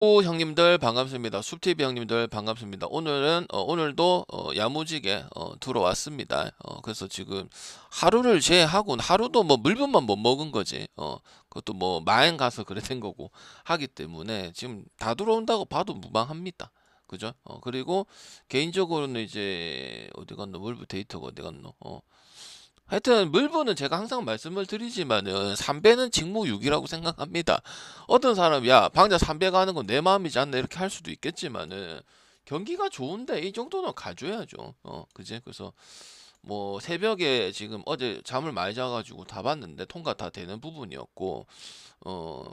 오, 형님들 반갑습니다. 숲TV 형님들 반갑습니다. 오늘도 야무지게 들어왔습니다. 그래서 지금 하루를 제외하고 하루도 뭐 물분만 못 먹은 거지. 그것도 뭐 마행 가서 그래 된 거고 하기 때문에 지금 다 들어온다고 봐도 무방합니다. 그죠? 그리고 개인적으로는 이제 어디 갔노? 물부 데이터가 어디 갔노? 하여튼 물분은 제가 항상 말씀을 드리지만은 3배는 직무유기라고 생각합니다. 어떤 사람 야 방자 3배 가는 건 내 마음이지 않나 이렇게 할 수도 있겠지만은 경기가 좋은데 이 정도는 가줘야죠. 그지? 그래서 뭐 새벽에 지금 어제 잠을 많이 자가지고 다 봤는데 통과 다 되는 부분이었고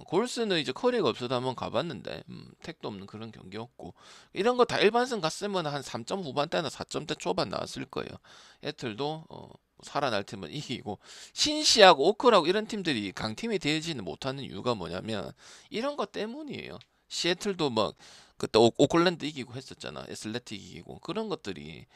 골스는 이제 커리가 없어서 한번 가봤는데 택도 없는 그런 경기였고 이런 거 다 일반승 갔으면 한 3점 후반대나 4점대 초반 나왔을 거예요. 애틀도 살아날 팀은 이기고 신시하고 오크라고 이런 팀들이 강팀이 되지는 못하는 이유가 뭐냐면 이런 것 때문이에요. 시애틀도 막 그때 오클랜드 이기고 했었잖아. 애슬레틱 이기고 그런 것들이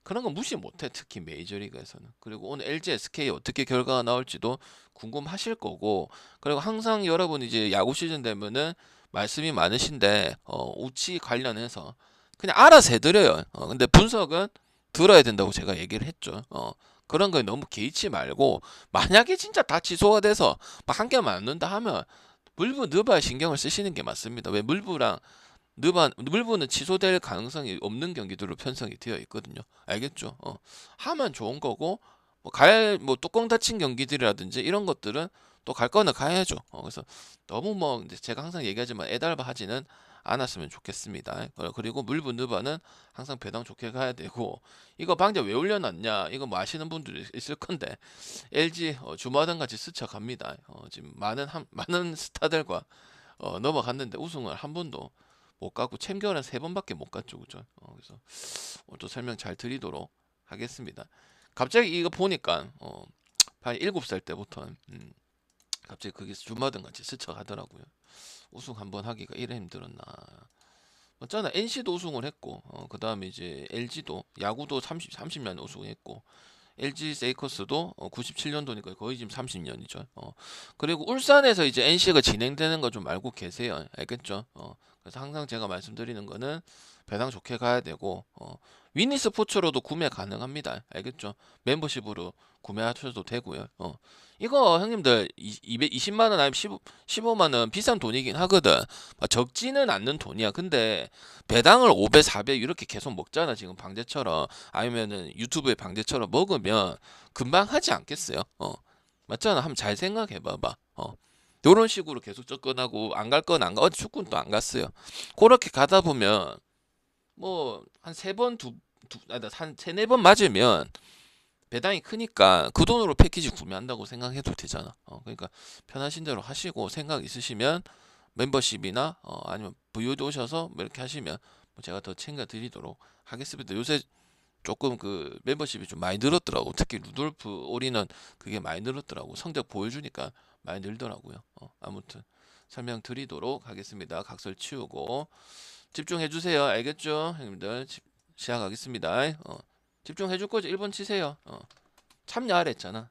그런 거 무시 못해. 특히 메이저리그에서는. 그리고 오늘 LG SK 어떻게 결과가 나올지도 궁금하실 거고 그리고 항상 여러분 이제 야구 시즌 되면은 말씀이 많으신데 우치 관련해서 그냥 알아서 해드려요. 근데 분석은 들어야 된다고 제가 얘기를 했죠. 그런 거에 너무 개의치 말고 만약에 진짜 다 취소가 돼서 막 한 개만 안 넣는다 하면 물부 느바에 신경을 쓰시는 게 맞습니다. 왜 물부랑 물부는 취소될 가능성이 없는 경기들로 편성이 되어 있거든요. 알겠죠? 하면 좋은 거고 뭐 뚜껑 닫힌 경기들이라든지 이런 것들은 또 갈 거는 가야죠. 그래서 너무 뭐 이제 제가 항상 얘기하지만 애달바 하지는 않았으면 좋겠습니다. 그리고 물부 느바는 항상 배당 좋게 가야 되고 이거 방제 왜 올려놨냐 이거 뭐 아시는 분들이 있을 건데 LG 주마등 같이 스쳐갑니다. 지금 많은 스타들과 넘어갔는데 우승을 한 번도 못 갔고 챔피언은 세 번밖에 못 갔죠, 그죠? 그래서 오늘 또 설명 잘 드리도록 하겠습니다. 갑자기 이거 보니까 한 7살 때부터 갑자기 그게 주마등 같이 스쳐가더라고요. 우승 한번 하기가 이래 힘들었나. 맞잖아. NC도 우승을 했고, 그 다음에 이제 LG도 야구도 30년 우승했고, LG 세이커스도 97년도니까 거의 지금 30년이죠. 그리고 울산에서 이제 NC가 진행되는 거 좀 알고 계세요. 알겠죠? 그래서 항상 제가 말씀드리는 거는 배당 좋게 가야 되고, 위니 스포츠로도 구매 가능합니다. 알겠죠? 멤버십으로 구매하셔도 되고요. 이거 형님들 220만 원 아니면 15만 원 비싼 돈이긴 하거든. 적지는 않는 돈이야. 근데 배당을 5배, 4배 이렇게 계속 먹잖아. 지금 방제처럼 아니면은 유튜브의 방제처럼 먹으면 금방 하지 않겠어요? 맞잖아. 한번 잘 생각해 봐봐. 요런 식으로 계속 접근하고 안 갈 건 안 가. 어제 축구는 또 안 갔어요. 그렇게 가다 보면 뭐 한 세 번 한 세네 번 맞으면 배당이 크니까 그 돈으로 패키지 구매한다고 생각해도 되잖아. 그러니까 편하신 대로 하시고 생각 있으시면 멤버십이나 아니면 VOD 오셔서 뭐 이렇게 하시면 뭐 제가 더 챙겨 드리도록 하겠습니다. 요새 조금 그 멤버십이 좀 많이 늘었더라고. 특히 루돌프 올인원 그게 많이 늘었더라고. 성적 보여주니까 많이 늘더라고요. 아무튼 설명드리도록 하겠습니다. 각설 치우고 집중해 주세요. 알겠죠? 형님들 시작하겠습니다. 집중해 줄 거지. 1번 치세요. 참여하라 했잖아.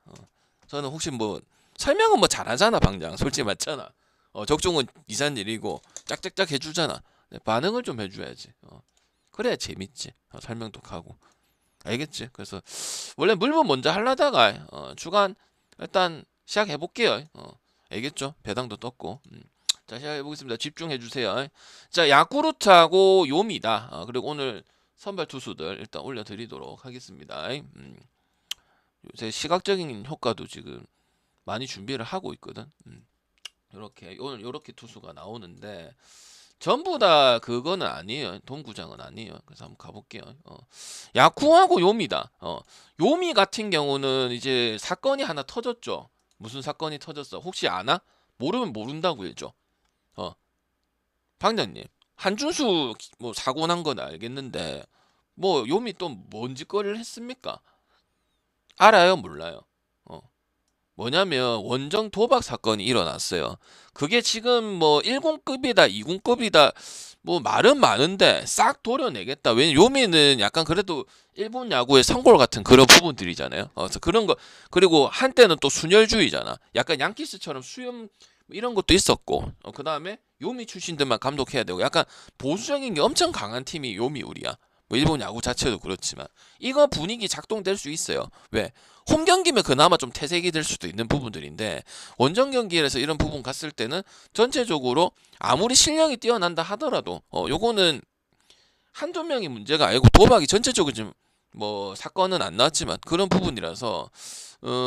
저는 혹시 뭐 설명은 뭐 잘하잖아, 방장. 솔직히 맞잖아. 적중은 이산 일이고 짝짝짝 해주잖아. 네, 반응을 좀 해줘야지. 그래야 재밌지. 설명도 하고. 알겠지? 그래서 원래 물건 먼저 하려다가 주간 일단 시작해 볼게요. 알겠죠? 배당도 떴고. 자, 시작해 보겠습니다. 집중해 주세요. 자, 야쿠르트하고 요미다. 그리고 오늘 선발 투수들 일단 올려드리도록 하겠습니다. 요새 시각적인 효과도 지금 많이 준비를 하고 있거든. 이렇게 오늘 이렇게 투수가 나오는데 전부 다 그거는 아니에요. 동구장은 아니에요. 그래서 한번 가볼게요. 야쿠하고 요미다. 요미 같은 경우는 이제 사건이 하나 터졌죠. 무슨 사건이 터졌어? 혹시 아나? 모르면 모른다고 해줘. 어, 방장님. 한준수 뭐 사고 난 건 알겠는데 뭐 요미 또 뭔 짓거리를 했습니까? 알아요, 몰라요? 어. 뭐냐면 원정 도박 사건이 일어났어요. 그게 지금 뭐 1군급이다, 2군급이다, 뭐 말은 많은데 싹 도려내겠다. 왜냐면 요미는 약간 그래도 일본 야구의 성골 같은 그런 부분들이잖아요. 그래서 그런 거 그리고 한때는 또 순혈주의잖아. 약간 양키스처럼 수염 이런 것도 있었고, 그 다음에 요미 출신들만 감독해야 되고 약간 보수적인 게 엄청 강한 팀이 요미우리야. 뭐 일본 야구 자체도 그렇지만 이거 분위기 작동될 수 있어요. 왜? 홈 경기면 그나마 좀 태색이 될 수도 있는 부분들인데 원정 경기에서 이런 부분 갔을 때는 전체적으로 아무리 실력이 뛰어난다 하더라도 요거는 한두 명이 문제가 아니고 도박이 전체적으로 좀 뭐 사건은 안 나왔지만 그런 부분이라서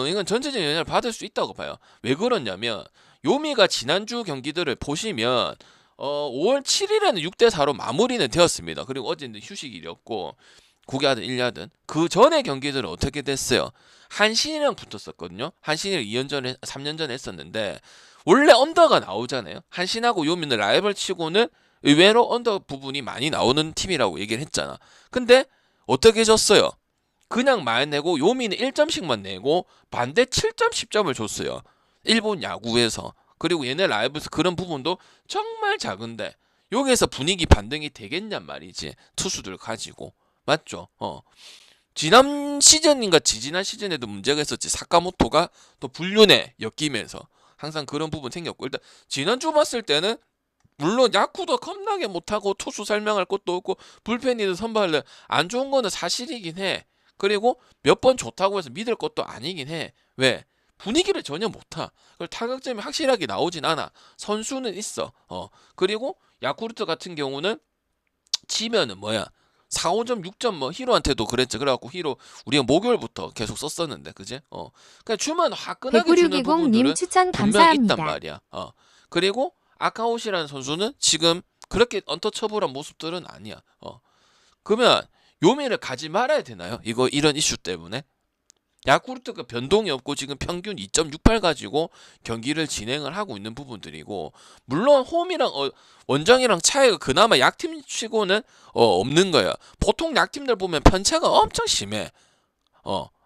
이건 전체적인 영향을 받을 수 있다고 봐요. 왜 그러냐면 요미가 지난주 경기들을 보시면 5월 7일에는 6대4로 마무리는 되었습니다. 그리고 어제는 휴식일이었고 9야든 1야든 그 전에 경기들은 어떻게 됐어요? 한신이랑 붙었었거든요. 한신이랑 2년 전에 3년 전에 했었는데 원래 언더가 나오잖아요. 한신하고 요미는 라이벌 치고는 의외로 언더 부분이 많이 나오는 팀이라고 얘기를 했잖아. 근데 어떻게 졌어요? 그냥 말 내고 요미는 1점씩만 내고 반대 7점 10점을 줬어요. 일본 야구에서. 그리고 얘네 라이브스 그런 부분도 정말 작은데 여기에서 분위기 반등이 되겠냔 말이지. 투수들 가지고. 맞죠? 지난 시즌인가 지지난 시즌에도 문제가 있었지. 사카모토가 또 불륜에 엮이면서 항상 그런 부분 생겼고 일단 지난주 봤을 때는 물론 야구도 겁나게 못하고 투수 설명할 것도 없고 불펜이든 선발을 안 좋은 거는 사실이긴 해. 그리고 몇 번 좋다고 해서 믿을 것도 아니긴 해. 왜? 분위기를 전혀 못 타. 그리고 타격점이 확실하게 나오진 않아. 선수는 있어. 그리고 야쿠르트 같은 경우는 치면은 뭐야? 4, 5점, 6점 뭐 히로한테도 그랬지. 그래갖고 히로 우리가 목요일부터 계속 썼었는데, 그지? 그냥 주면 화끈하게 주는 19620님 부분들은 추천 분명히 있단 감사합니다. 말이야. 그리고 아카오시라는 선수는 지금 그렇게 언터처블한 모습들은 아니야. 그러면 요미를 가지 말아야 되나요? 이런 이슈 때문에? 야쿠르트가 변동이 없고 지금 평균 2.68 가지고 경기를 진행을 하고 있는 부분들이고 물론 홈이랑 원정이랑 차이가 그나마 약팀 치고는 없는 거야. 보통 약팀들 보면 편차가 엄청 심해.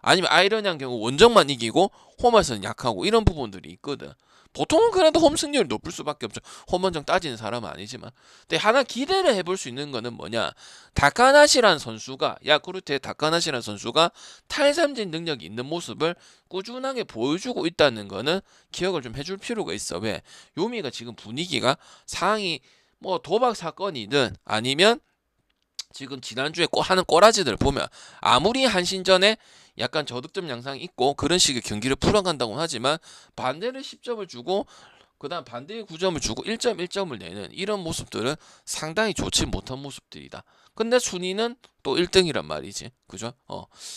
아니면 아이러니한 경우 원정만 이기고 홈에서는 약하고 이런 부분들이 있거든. 보통은 그래도 홈 승률이 높을 수밖에 없죠. 홈 원정 따지는 사람은 아니지만. 근데 하나 기대를 해볼 수 있는 거는 뭐냐. 다카나시라는 선수가 야쿠르트의 다카나시라는 선수가 탈삼진 능력이 있는 모습을 꾸준하게 보여주고 있다는 거는 기억을 좀 해줄 필요가 있어. 왜? 요미가 지금 분위기가 상황이 뭐 도박 사건이든 아니면 지금 지난주에 하는 꼬라지들 보면 아무리 한신전에 약간 저득점 양상이 있고 그런 식의 경기를 풀어간다고 하지만 반대를 10점을 주고 그다음 반대의 9점을 주고 1점을 내는 이런 모습들은 상당히 좋지 못한 모습들이다. 근데 순위는 또 1등이란 말이지. 그죠?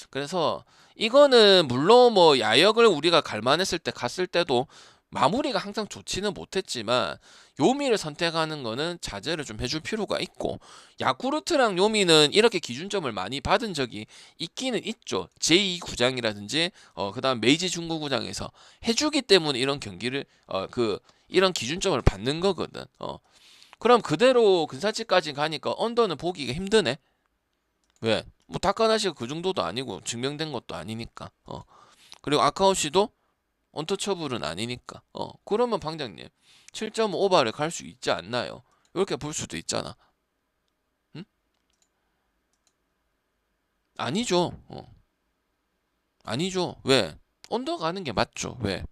그래서 이거는 물론 뭐 야역을 우리가 갈만했을 때 갔을 때도 마무리가 항상 좋지는 못했지만 요미를 선택하는 거는 자제를 좀 해줄 필요가 있고 야쿠르트랑 요미는 이렇게 기준점을 많이 받은 적이 있기는 있죠. 제2구장이라든지 그다음 메이지 중구구장에서 해주기 때문에 이런 경기를 이런 기준점을 받는 거거든. 그럼 그대로 근사치까지 가니까 언더는 보기가 힘드네. 왜? 뭐 다카나시가 그 정도도 아니고 증명된 것도 아니니까. 그리고 아카오시도 언터처블은 아니니까. 그러면 방장님 7.5발을 갈 수 있지 않나요? 이렇게 볼 수도 있잖아. 응? 아니죠. 아니죠. 왜? 언더 가는 게 맞죠. 왜?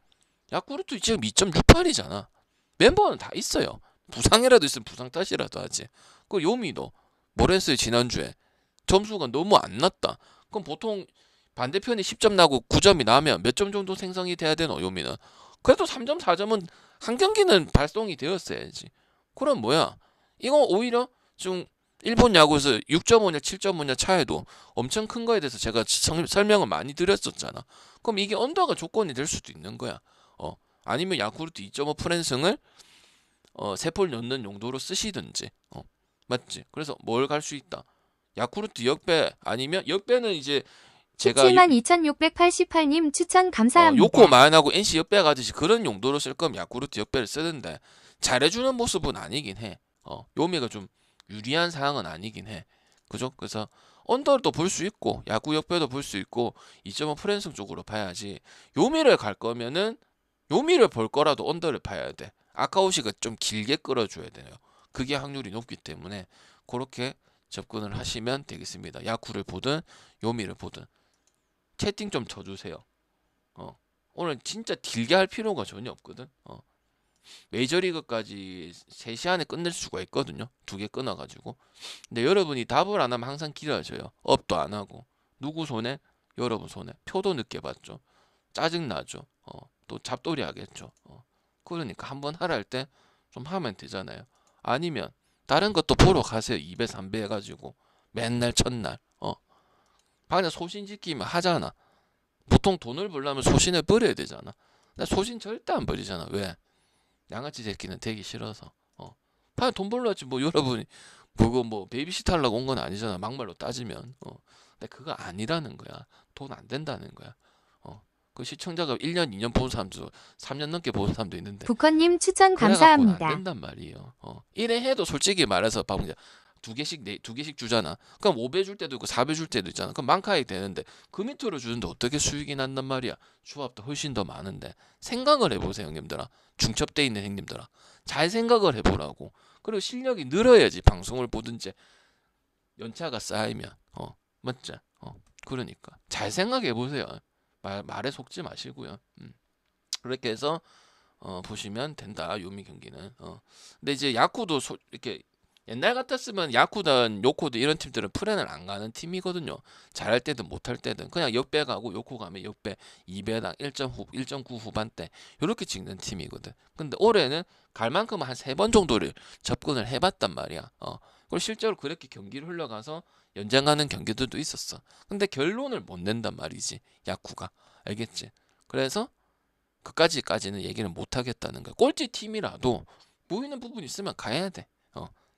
야쿠르트 지금 2.68이잖아. 멤버는 다 있어요. 부상이라도 있으면 부상 탓이라도 하지. 그 요미도 뭘 했어요 지난주에. 점수가 너무 안 났다. 그럼 보통 반대편이 10점 나고 9점이 나면 몇 점 정도 생성이 돼야 되노 요미는? 그래도 3점 4점은 한 경기는 발송이 되었어야지. 그럼 뭐야? 이거 오히려 좀 일본 야구에서 6.5냐 7.5냐 차이도 엄청 큰 거에 대해서 제가 설명을 많이 드렸었잖아. 그럼 이게 언더가 조건이 될 수도 있는 거야. 아니면 야쿠르트 2.5 프랜승을 세폴 넣는 용도로 쓰시든지. 맞지? 그래서 뭘 갈 수 있다. 야쿠르트 역배 아니면 역배는 이제 제가 172,688님 추천 요코 감사합니다. 마연하고 NC 역배 가듯이 그런 용도로 쓸 거면 야쿠르트 역배를 쓰는데 잘해주는 모습은 아니긴 해. 요미가 좀 유리한 상황은 아니긴 해. 그죠? 그래서 언더도 볼 수 있고 야구 역배도 볼 수 있고 2.5 프랜승 쪽으로 봐야지. 요미를 갈 거면은 요미를 볼 거라도 언더를 봐야 돼. 아카오시가 좀 길게 끌어줘야 돼요. 그게 확률이 높기 때문에 그렇게 접근을 하시면 되겠습니다. 야구를 보든 요미를 보든 채팅 좀 쳐주세요. 오늘 진짜 길게 할 필요가 전혀 없거든. 메이저리그까지 3시 안에 끝낼 수가 있거든요. 2개 끊어가지고. 근데 여러분이 답을 안 하면 항상 길어져요. 업도 안 하고. 누구 손에? 여러분 손에. 표도 늦게 받죠. 짜증나죠. 또 잡돌이 하겠죠. 그러니까 한번 하라 할 때 좀 하면 되잖아요. 아니면 다른 것도 보러 가세요. 2배 3배 해가지고 맨날 첫날 방금 소신 지키면 하잖아. 보통 돈을 벌려면 소신을 버려야 되잖아. 나 소신 절대 안 버리잖아. 왜? 양아치 새끼는 되기 싫어서. 방금 돈 벌려지 뭐 여러분이 뭐 베이비시터 하려고 온 건 아니잖아. 막말로 따지면. 근데 그거 아니라는 거야. 돈 안 된다는 거야. 그 시청자가 1년, 2년 본 사람도 3년 넘게 본 사람도 있는데 부커님 추천 그래갖고는 안 감사합니다. 된단 말이에요. 이래 해도 솔직히 말해서 봐보자. 2개씩 주잖아. 그럼 5배 줄 때도 있고 4배 줄 때도 있잖아. 그럼 만카이 되는데 그 밑으로 주는데 어떻게 수익이 난단 말이야. 조합도 훨씬 더 많은데. 생각을 해보세요 형님들아. 중첩돼 있는 형님들아. 잘 생각을 해보라고. 그리고 실력이 늘어야지 방송을 보든지 연차가 쌓이면 맞지? 그러니까 잘 생각해보세요. 말에 속지 마시고요. 그렇게 해서 보시면 된다. 요미 경기는. 근데 이제 야쿠도 이렇게 옛날 같았으면 야쿠든 요코도 이런 팀들은 프렌을 안 가는 팀이거든요. 잘할 때든 못할 때든 그냥 역배 가고 요코 가면 역배 2배당 1.9 후반대 이렇게 찍는 팀이거든. 근데 올해는 갈 만큼은 한 3번 정도를 접근을 해봤단 말이야. 그리고 실제로 그렇게 경기를 흘러가서 연장하는 경기들도 있었어. 근데 결론을 못 낸단 말이지 야쿠가. 알겠지? 그래서 그까지는 얘기를 못 하겠다는 거야. 꼴찌 팀이라도 보이는 부분이 있으면 가야 돼.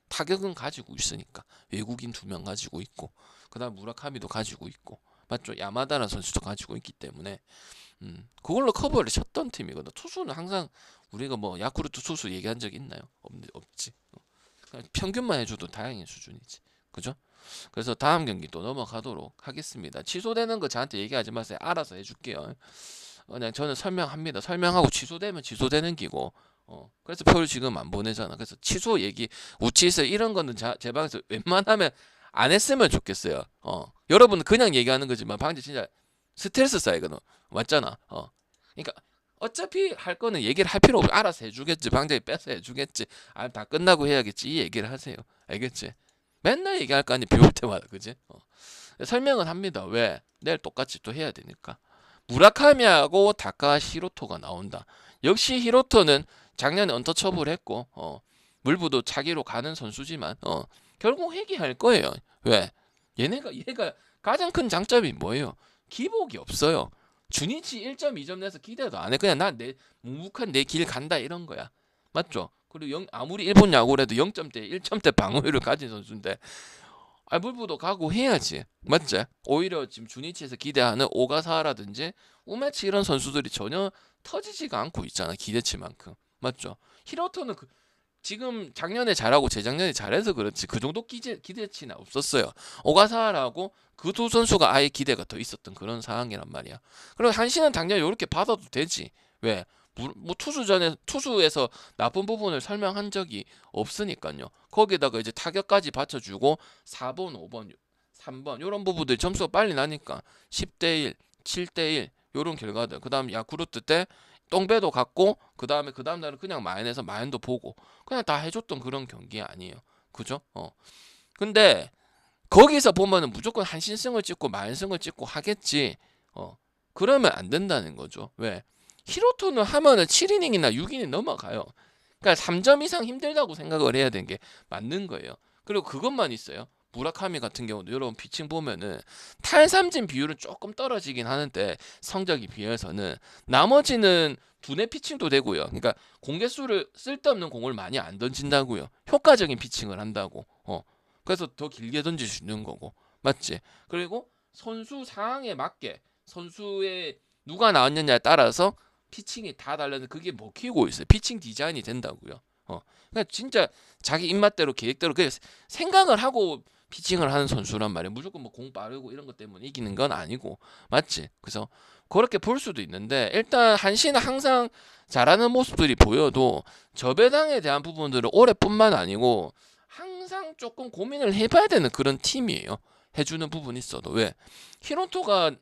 타격은 가지고 있으니까. 외국인 2명 가지고 있고 그다음 무라카미도 가지고 있고 맞죠? 야마다라는 선수도 가지고 있기 때문에 그걸로 커버를 쳤던 팀이거든. 투수는 항상 우리가 뭐 야쿠르트 투수 얘기한 적 있나요? 없지. 그냥 평균만 해줘도 다행인 수준이지. 그죠? 그래서 다음 경기 또 넘어가도록 하겠습니다. 취소되는 거 저한테 얘기하지 마세요. 알아서 해줄게요. 그냥 저는 설명합니다. 설명하고 취소되면 취소되는 기고. 그래서 표를 지금 안 보내잖아. 그래서 취소 얘기, 우치에서 이런 거는 제 방에서 웬만하면 안 했으면 좋겠어요. 여러분은 그냥 얘기하는 거지만 방금 진짜 스트레스 쌓이거든. 맞잖아. 그러니까 어차피 할 거는 얘기를 할 필요 없어. 알아서 해주겠지. 방장이 뺏어 해주겠지. 다 끝나고 해야겠지. 이 얘기를 하세요. 알겠지? 맨날 얘기할 거 아니 비올 때마다 그지? 설명은 합니다. 왜? 내일 똑같이 또 해야 되니까. 무라카미하고 다카 히로토가 나온다. 역시 히로토는 작년에 언터처블 했고 물부도 차기로 가는 선수지만 결국 회귀할 거예요. 왜? 얘가 가장 큰 장점이 뭐예요? 기복이 없어요. 주니치 1.2점 내서 기대도 안 해. 그냥 난 내 묵묵한 내 길 간다 이런 거야. 맞죠? 그리고 아무리 일본 야구를 해도 0점대, 1점대 방어율을 가진 선수인데 물부도 가고 해야지. 맞지? 오히려 지금 주니치에서 기대하는 오가사라든지 우메치 이런 선수들이 전혀 터지지가 않고 있잖아. 기대치만큼. 맞죠? 히로토는 지금 작년에 잘하고 재작년에 잘해서 그렇지 그 정도 기대치는 없었어요. 오가사라고 그 두 선수가 아예 기대가 더 있었던 그런 상황이란 말이야. 그리고 한신은 당연히 이렇게 받아도 되지. 왜? 뭐 투수에서 나쁜 부분을 설명한 적이 없으니까요. 거기다가 이제 타격까지 받쳐주고 4번, 5번, 3번 이런 부분들 점수가 빨리 나니까 10대1, 7대1 이런 결과들. 그다음 야쿠르트 때 똥배도 갔고 그 다음 날은 그냥 마연에서 마연도 보고 그냥 다 해줬던 그런 경기 아니에요. 그죠? 근데 거기서 보면은 무조건 한신승을 찍고 마연승을 찍고 하겠지. 그러면 안 된다는 거죠. 왜? 히로토는 하면은 7이닝이나 6이닝 넘어가요. 그러니까 3점 이상 힘들다고 생각을 해야 되는 게 맞는 거예요. 그리고 그것만 있어요. 무라카미 같은 경우도 여러분 피칭 보면은 탈삼진 비율은 조금 떨어지긴 하는데 성적이 비해서는 나머지는 두뇌 피칭도 되고요. 그러니까 공개수를 쓸데없는 공을 많이 안 던진다고요. 효과적인 피칭을 한다고. 그래서 더 길게 던질 수 있는 거고. 맞지? 그리고 선수 상황에 맞게 선수의 누가 나왔느냐에 따라서 피칭이 다 다르는데 그게 먹히고 있어요. 피칭 디자인이 된다고요. 그러니까 진짜 자기 입맛대로 계획대로 그냥 생각을 하고 피칭을 하는 선수란 말이에요. 무조건 뭐 공 빠르고 이런 것 때문에 이기는 건 아니고 맞지? 그래서 그렇게 볼 수도 있는데 일단 한신은 항상 잘하는 모습들이 보여도 저배당에 대한 부분들은 올해뿐만 아니고 항상 조금 고민을 해봐야 되는 그런 팀이에요. 해주는 부분이 있어도 왜? 히로토가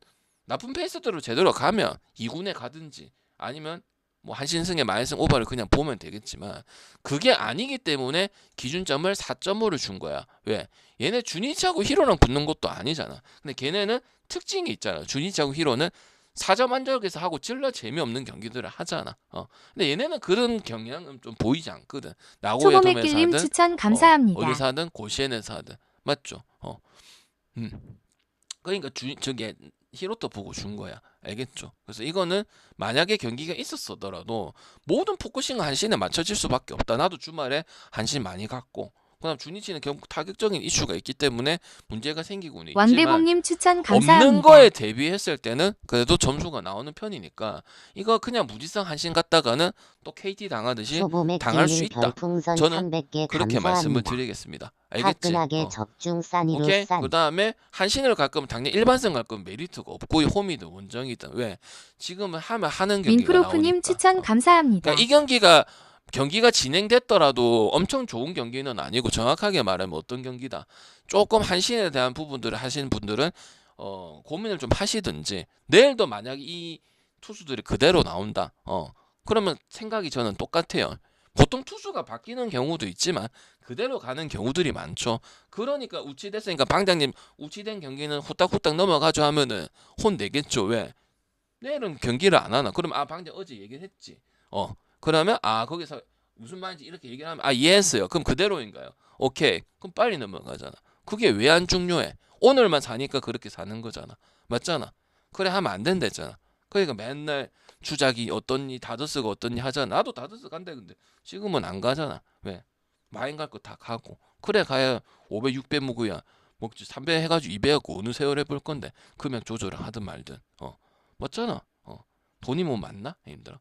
나쁜 페이스대로 제대로 가면 2군에 가든지 아니면 뭐 한신승의 마인승 오버를 그냥 보면 되겠지만 그게 아니기 때문에 기준점을 4.5를 준 거야. 왜? 얘네 주니치하고 히로랑 붙는 것도 아니잖아. 근데 걔네는 특징이 있잖아. 주니치하고 히로는 4점 안쪽에서 하고 찔러 재미없는 경기들을 하잖아. 근데 얘네는 그런 경향은 좀 보이지 않거든. 나고야 도메에서 초보맥길님 하든 추천 감사합니다. 어디서 하든 고시엔에서 하든 맞죠? 음. 그러니까 저게 히로토 보고 준 거야. 알겠죠? 그래서 이거는 만약에 경기가 있었더라도 모든 포커싱은 한신에 맞춰질 수밖에 없다. 나도 주말에 한신 많이 갔고 그다음 주니치는 결국 타격적인 이슈가 있기 때문에 문제가 생기고는 있지만 왕대봉님 추천 없는 감사합니다. 거에 대비했을 때는 그래도 점수가 나오는 편이니까 이거 그냥 무지성 한신 갔다가는 또 KT 당하듯이 당할 수 초보맥길님 있다. 별풍선 저는 300개 그렇게 말씀을 감사합니다. 드리겠습니다. 알겠지? 화끈하게 적중산이로 오케이. 싼. 그 다음에 한신을 갈 거면 당연히 일반선 갈 거면 메리트가 없고 홈이든 원정이든 왜 지금은 하면 하는 경기가 민프로프님 나오니까. 추천 감사합니다. 그러니까 이 경기가 진행됐더라도 엄청 좋은 경기는 아니고 정확하게 말하면 어떤 경기다. 조금 한신에 대한 부분들을 하시는 분들은 고민을 좀 하시든지 내일도 만약 이 투수들이 그대로 나온다. 그러면 생각이 저는 똑같아요. 보통 투수가 바뀌는 경우도 있지만 그대로 가는 경우들이 많죠. 그러니까 우치됐으니까 방장님 우치된 경기는 후딱후딱 넘어가죠 하면은 혼내겠죠. 왜? 내일은 경기를 안 하나? 그러면 방장 어제 얘기를 했지. 그러면 거기서 무슨 말인지 이렇게 얘기를 하면 이해했어요. 그럼 그대로인가요? 오케이. 그럼 빨리 넘어가잖아. 그게 왜 안 중요해? 오늘만 사니까 그렇게 사는 거잖아. 맞잖아. 그래 하면 안 된다잖아. 그러니까 맨날 주작이 어떻니 다저스가 어떻니 하잖아. 나도 다저스 간다 근데 지금은 안 가잖아. 왜? 마인 갈 거 다 가고. 그래 가야 500, 600 먹어야 먹지 300 해가지고 200 갖고 어느 세월 해볼 건데 금액 조절을 하든 말든. 맞잖아. 돈이 뭐 많나? 힘들어.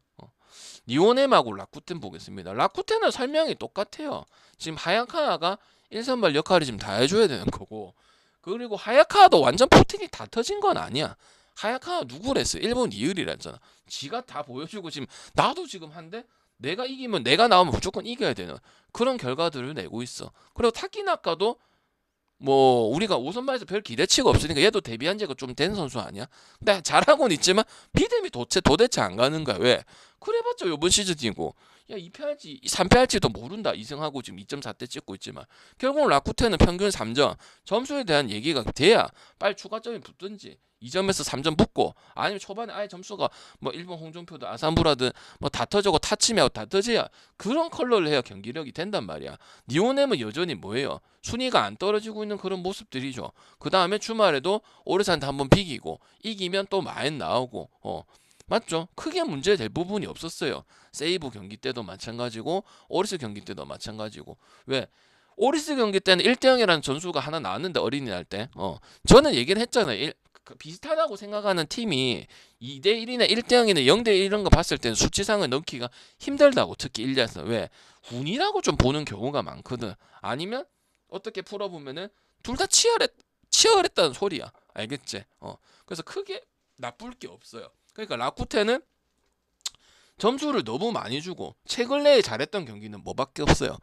니오넴하고 라쿠텐 보겠습니다. 라쿠텐은 설명이 똑같아요. 지금 하야카가 1선발 역할을 지금 다 해줘야 되는 거고 그리고 하야카도 완전 포텐이 다 터진 건 아니야. 하야카가 누구랬어? 일본 이을이랬잖아. 지가 다 보여주고 지금 나도 지금 한데 내가 이기면 내가 나오면 무조건 이겨야 되는 그런 결과들을 내고 있어. 그리고 타키나카도 뭐 우리가 5선발에서 별 기대치가 없으니까 얘도 데뷔한 지가 좀 된 선수 아니야? 근데 잘하고는 있지만 비뎀이 도대체 안 가는 거야. 왜? 그래봤자 요번 시즌이고 야 2패할지 3패할지도 모른다. 2승하고 지금 2.4대 찍고 있지만 결국은 라쿠텐은 평균 3점 점수에 대한 얘기가 돼야 빨리 추가점이 붙든지 2점에서 3점 붙고 아니면 초반에 아예 점수가 뭐 일본 홍종표도 아산부라든 뭐 다 터지고 타치미하고 다 터져야 그런 컬러를 해야 경기력이 된단 말이야. 니오넴은 여전히 뭐예요? 순위가 안 떨어지고 있는 그런 모습들이죠. 그 다음에 주말에도 오르산테 한번 비기고 이기면 또 마인 나오고 맞죠? 크게 문제될 부분이 없었어요. 세이브 경기 때도 마찬가지고 오리스 경기 때도 마찬가지고 왜? 오리스 경기 때는 1대0이라는 전수가 하나 나왔는데 어린이날 때 저는 얘기를 했잖아요. 비슷하다고 생각하는 팀이 2대1이나 1대0이나 0대1 이런 거 봤을 때는 수치상을 넣기가 힘들다고 특히 1야에서 왜? 운이라고 좀 보는 경우가 많거든. 아니면 어떻게 풀어보면은 둘 다 치열했다는 소리야. 알겠지? 그래서 크게 나쁠 게 없어요. 그러니까 라쿠텐은 점수를 너무 많이 주고 최근에 잘했던 경기는 뭐밖에 없어요.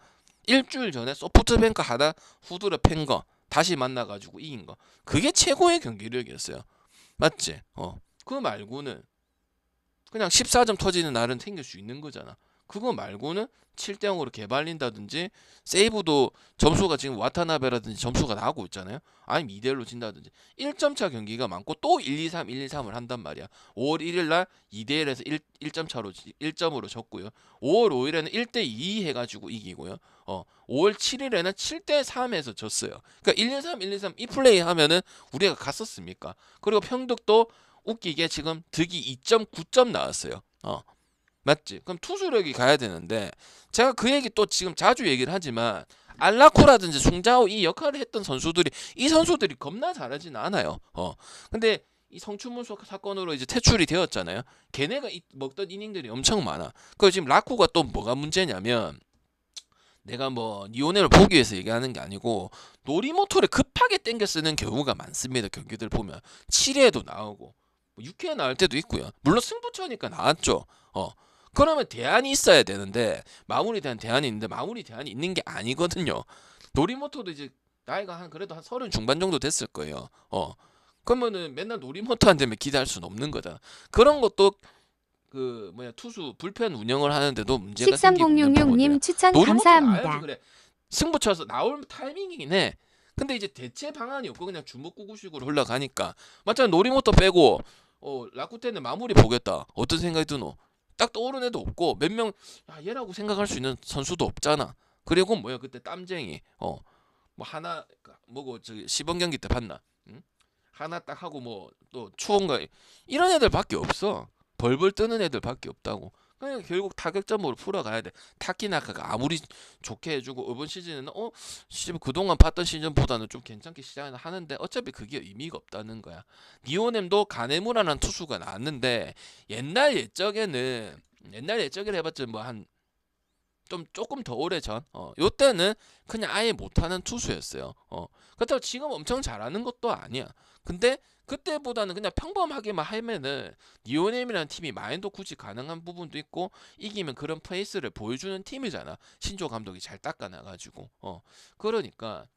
일주일 전에 소프트뱅크 하다 후드를 팬 거 다시 만나가지고 이긴 거 그게 최고의 경기력이었어요. 맞지? 그거 말고는 그냥 14점 터지는 날은 생길 수 있는 거잖아. 그거 말고는 7대0으로 개발린다든지 세이브도 점수가 지금 와타나베라든지 점수가 나오고 있잖아요. 아니면 2대1로 진다든지 1점차 경기가 많고 또 1-2-3, 1-2-3을 한단 말이야. 5월 1일날 2대1에서 1점 차로 1점으로 졌고요. 5월 5일에는 1대2 해가지고 이기고요. 5월 7일에는 7대3에서 졌어요. 그러니까 1-2-3, 1-2-3 이 플레이 하면은 우리가 갔었습니까? 그리고 평덕도 웃기게 지금 득이 2.9점 나왔어요. 맞지? 그럼 투수력이 가야 되는데 제가 그 얘기 또 지금 자주 얘기를 하지만 알라코라든지 숭자오 이 역할을 했던 이 선수들이 겁나 잘하진 않아요. 근데 이 성추문 사건으로 이제 퇴출이 되었잖아요. 걔네가 먹던 이닝들이 엄청 많아. 그 지금 라쿠가 또 뭐가 문제냐면 내가 뭐 니오넬을 보기 위해서 얘기하는 게 아니고 노리모토를 급하게 땡겨 쓰는 경우가 많습니다. 경기들 보면 7회에도 나오고 6회에 나올 때도 있고요. 물론 승부처니까 나왔죠. 그러면 대안이 있어야 되는데 마무리된 대안이 있는데 마무리 대안이 있는 게 아니거든요. 노리모토도 이제 나이가 그래도 한 30 중반 정도 됐을 거예요. 그러면은 맨날 노리모토한테 기대할 수는 없는 거다. 그런 것도 그 뭐야 투수 불펜 운영을 하는데도 문제가 생기고 있는 부분이야. 13066님 추천 노리못도 나야지 감사합니다. 그래. 승부 쳐서 나올 타이밍이긴 해. 근데 이제 대체 방안이 없고 그냥 주먹구구식으로 흘러가니까 맞잖아. 노리못도 빼고 라쿠텐의 마무리 보겠다. 어떤 생각이 드노? 딱 떠오르는 애도 없고 몇 명 얘라고 생각할 수 있는 선수도 없잖아. 그리고 뭐야 그때 땀쟁이 뭐 하나 뭐고 저기 시범 경기 때 봤나? 응? 하나 딱 하고 뭐 또 추운가 이런 애들밖에 없어. 벌벌 뜨는 애들밖에 없다고. 그냥 결국 타격점으로 풀어가야 돼. 타키나카가 아무리 좋게 해주고 이번 시즌에는 그동안 봤던 시즌보다는 좀 괜찮게 시작을 하는데 어차피 그게 의미가 없다는 거야. 니오넴도 가네무라는 투수가 나왔는데 옛날 옛적에 해봤자 뭐 한 좀 조금 더 오래 전 요때는 그냥 아예 못하는 투수였어요. 그렇다고 지금 엄청 잘하는 것도 아니야. 근데 그때보다는 그냥 평범하게만 하면은 니오넴이라는 팀이 마인드 굳이 가능한 부분도 있고 이기면 그런 페이스를 보여주는 팀이잖아. 신조 감독이 잘 닦아놔가지고 그러니까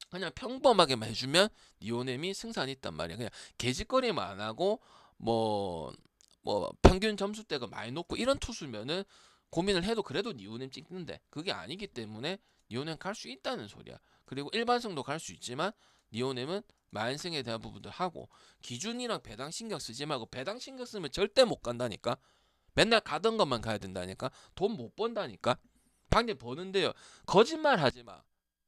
그냥 평범하게만 해주면 니오넴이 승산이 있단 말이야. 그냥 개짓거리만 안 하고 뭐 평균 점수대가 많이 높고 이런 투수면은 고민을 해도 그래도 니오넴 찍는데 그게 아니기 때문에 니오넴 갈 수 있다는 소리야. 그리고 일반승도 갈 수 있지만 니오넴은 만승에 대한 부분도 하고 기준이랑 배당 신경 쓰지 말고 배당 신경 쓰면 절대 못 간다니까. 맨날 가던 것만 가야 된다니까. 돈 못 번다니까. 방금 버는데요. 거짓말 하지 마.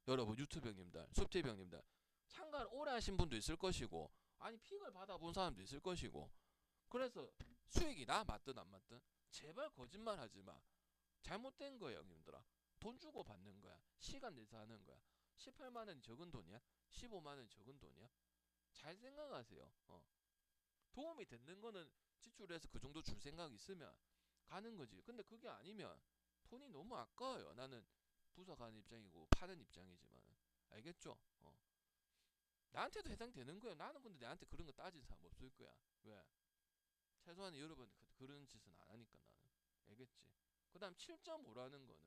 여러분 유튜브 형님들, 숲TV 형님들. 참가를 오래 하신 분도 있을 것이고 아니 픽을 받아본 사람도 있을 것이고 그래서 수익이 나 맞든 안 맞든 제발 거짓말 하지 마. 잘못된 거야 형님들아. 돈 주고 받는 거야. 시간 내서 하는 거야. 18만 원이 적은 돈이야? 15만 원이 적은 돈이야? 잘 생각하세요. 도움이 되는 거는 지출해서 그 정도 줄 생각 있으면 가는 거지. 근데 그게 아니면 돈이 너무 아까워요. 나는 부서 가는 입장이고 파는 입장이지만 알겠죠? 나한테도 해당되는 거야. 나는 근데 나한테 그런 거 따진 사람 없을 거야. 왜? 최소한 여러분 그런 짓은 안 하니까 나는. 알겠지? 그 다음 7.5라는 거는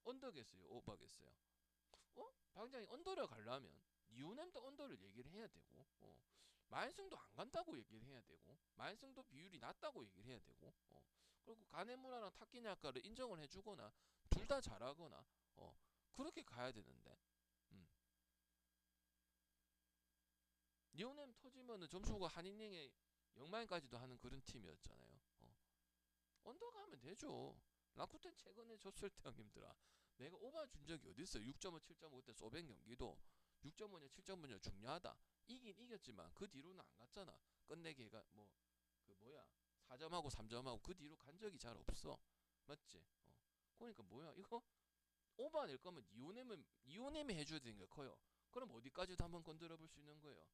언더겠어요? 오버겠어요? 방장이 언더를 가려면 니오넴도 언더를 얘기를 해야 되고 마인승도 안 간다고 얘기를 해야 되고 마인승도 비율이 낮다고 얘기를 해야 되고 그리고 가네무라랑 타키냐카를 인정을 해주거나 둘 다 잘하거나 그렇게 가야 되는데 니오넴 터지면은 점수가 한이닝에 0만까지도 하는 그런 팀이었잖아요. 언더가 하면 되죠. 라쿠텐 최근에 졌을 때 형님들아 내가 오버 준 적이 어딨어. 6.5 7.5 때 소뱅 경기도 6.5냐 7.5냐 중요하다. 이긴 이겼지만 그 뒤로는 안 갔잖아. 끝내기가 뭐 그 뭐야 4점하고 3점하고 그 뒤로 간 적이 잘 없어. 맞지? 그러니까 뭐야 이거 오버 낼 거면 니오넴이 해줘야 되는 게 커요. 그럼 어디까지도 한번 건드려 볼 수 있는 거예요.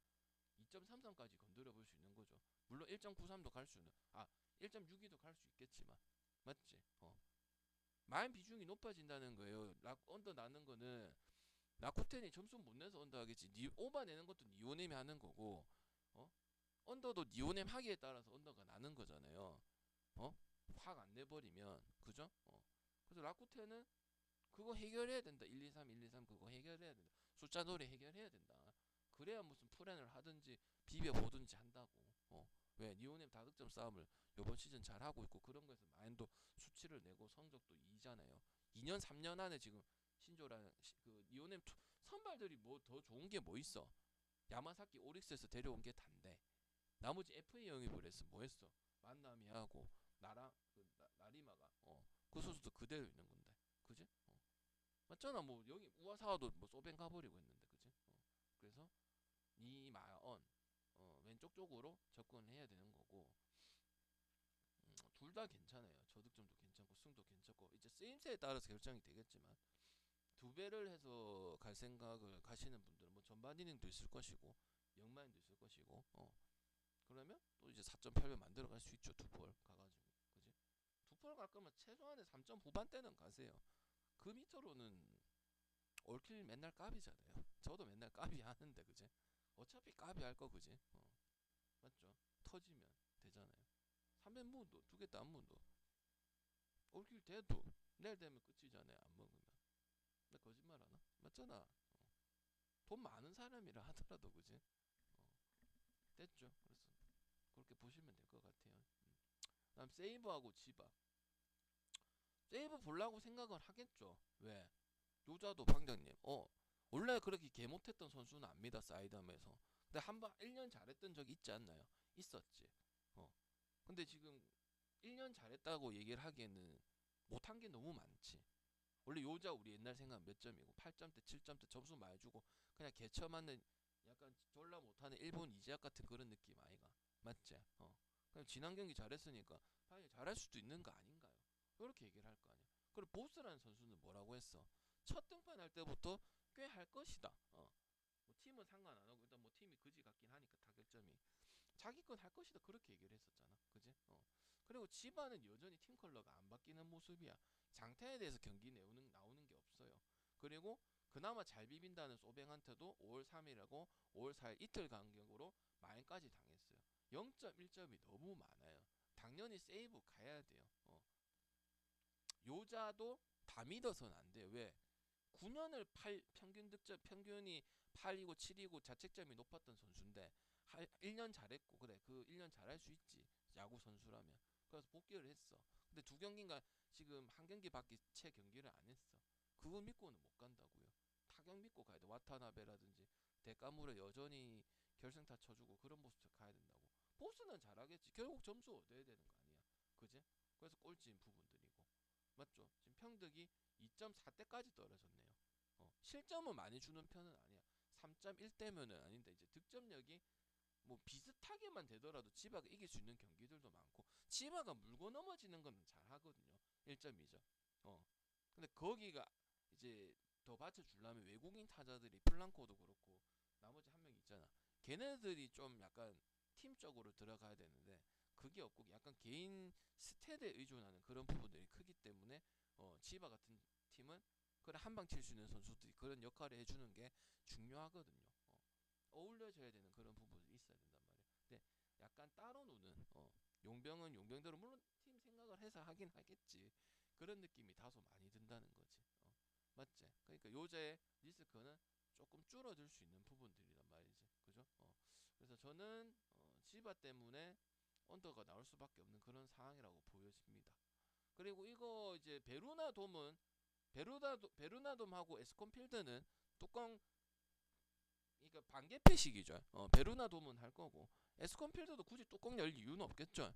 2.33까지 건드려 볼 수 있는 거죠. 물론 1.93도 갈 수는 1.62도 갈 수 있겠지만 맞지? 마인 비중이 높아진다는 거예요. 언더 나는 거는 라쿠텐이 점수 못 내서 언더 하겠지. 오버 내는 것도 니오넴이 하는 거고 언더도 니오넴 하기에 따라서 언더가 나는 거잖아요. 확 안 내버리면 그죠? 그래서 라쿠텐은 그거 해결해야 된다. 1, 2, 3, 1, 2, 3 그거 해결해야 된다. 숫자 놀이 해결해야 된다. 그래야 무슨 플랜을 하든지 비벼보든지 한다고. 왜 니오넴 다득점 싸움을 이번 시즌 잘 하고 있고 그런 거에서 마인도 수치를 내고 성적도 2잖아요. 2년 3년 안에 지금 신조랑 그 니오넴 선발들이 뭐 더 좋은 게 뭐 있어? 야마사키 오릭스에서 데려온 게 단데 나머지 FA 영입을 해서 뭐 했어? 만나미하고 나랑 나리마가 그 선수도 그대로 있는 건데 그지? 맞잖아. 뭐 여기 우와사와도 뭐 소뱅 가버리고 했는데 그지? 그래서 니마언 왼쪽 쪽으로 접근을 해야 되는 거고 둘 다 괜찮아요. 저득점도 괜찮고 승도 괜찮고 이제 쓰임새에 따라서 결정이 되겠지만 두 배를 해서 갈 생각을 가시는 분들은 뭐 전반 이닝도 있을 것이고 영마인도 있을 것이고 그러면 또 이제 4.8배 만들어 갈 수 있죠. 두폴 가가지고 그지? 두폴 갈 거면 최소한의 3점 후반대는 가세요. 그 밑으로는 올킬 맨날 까비잖아요. 저도 맨날 까비 하는데 그지? 어차피 까비 할 거 그지? 맞죠? 터지면 되잖아요. 300문도 두 개 다 안 문도 올킬 돼도 내일 되면 끝이잖아요. 안 먹으면. 나 거짓말 하나? 맞잖아. 돈 많은 사람이라 하더라도 그지? 됐죠? 그래서 그렇게 보시면 될 것 같아요. 그다음 세이브하고 지바. 세이브 보려고 생각을 하겠죠. 왜? 요자도 방장님. 원래 그렇게 개 못했던 선수는 압니다. 사이드함에서. 근데 한번 1년 잘했던 적이 있지 않나요? 있었지. 근데 지금 1년 잘했다고 얘기를 하기에는 못한 게 너무 많지. 원래 요자 우리 옛날 생각 몇 점이고 8점대 7점대 점수 많이 주고 그냥 개처 맞는 약간 졸라 못하는 일본 이재학 같은 그런 느낌 아이가. 맞지? 그냥 지난 경기 잘했으니까 당연히 잘할 수도 있는 거 아닌가요? 그렇게 얘기를 할 거 아니야. 그리고 보스라는 선수는 뭐라고 했어? 첫 등판할 때부터 꽤 할 것이다. 뭐 팀은 상관 안 하고 일단 뭐 팀이 그지 같긴 하니까 타격점이 자기 건 할 것이다 그렇게 얘기를 했었잖아. 그지? 그리고 지바는 여전히 팀 컬러가 안 바뀌는 모습이야. 장타에 대해서 경기 나오는 게 없어요. 그리고 그나마 잘 비빈다는 소뱅한테도 5월 3일하고 5월 4일 이틀 간격으로 마인까지 당했어요. 0.1점이 너무 많아요. 당연히 세이브 가야 돼요. 요자도 다 믿어서는 안 돼요. 왜? 9년을 평균 득점 평균이 8이고 7이고 자책점이 높았던 선수인데 1년 잘했고 그래 그 1년 잘할 수 있지 야구 선수라면 그래서 복귀를 했어. 근데 두 경기인가 지금 한 경기밖에 채 경기를 안 했어. 그거 믿고는 못 간다고요. 타격 믿고 가야 돼. 와타나베라든지 데카무라 여전히 결승타 쳐주고 그런 모습 가야 된다고. 보스는 잘하겠지. 결국 점수 얻어야 되는 거 아니야. 그제? 그래서 꼴찌인 부분들이고 맞죠? 지금 평득이 2.4대까지 떨어졌네요. 실점은 많이 주는 편은 아니야. 3.1대면은 아닌데 이제 득점력이 뭐 비슷하게만 되더라도 지바가 이길 수 있는 경기들도 많고 지바가 물고 넘어지는 건 잘하거든요. 1.2점. 근데 거기가 이제 더 받쳐주려면 외국인 타자들이 플랑코도 그렇고 나머지 한 명 있잖아. 걔네들이 좀 약간 팀적으로 들어가야 되는데 그게 없고 약간 개인 스탯에 의존하는 그런 부분들이 크기 때문에 지바 같은 팀은 그래 한방 칠 수 있는 선수들이 그런 역할을 해주는 게 중요하거든요. 어울려져야 되는 그런 부분이 있어야 된단 말이에요. 근데 약간 따로 노는 용병은 용병대로 물론 팀 생각을 해서 하긴 하겠지. 그런 느낌이 다소 많이 든다는 거지. 맞지? 그러니까 요자의 리스크는 조금 줄어들 수 있는 부분들이란 말이지. 그죠? 그래서 저는 지바 때문에 언더가 나올 수밖에 없는 그런 상황이라고 보여집니다. 그리고 이거 이제 베루나돔하고 에스콘필드는 뚜껑 그러니까 반개폐식이죠. 베루나돔은 할 거고 에스콘필드도 굳이 뚜껑 열 이유는 없겠죠.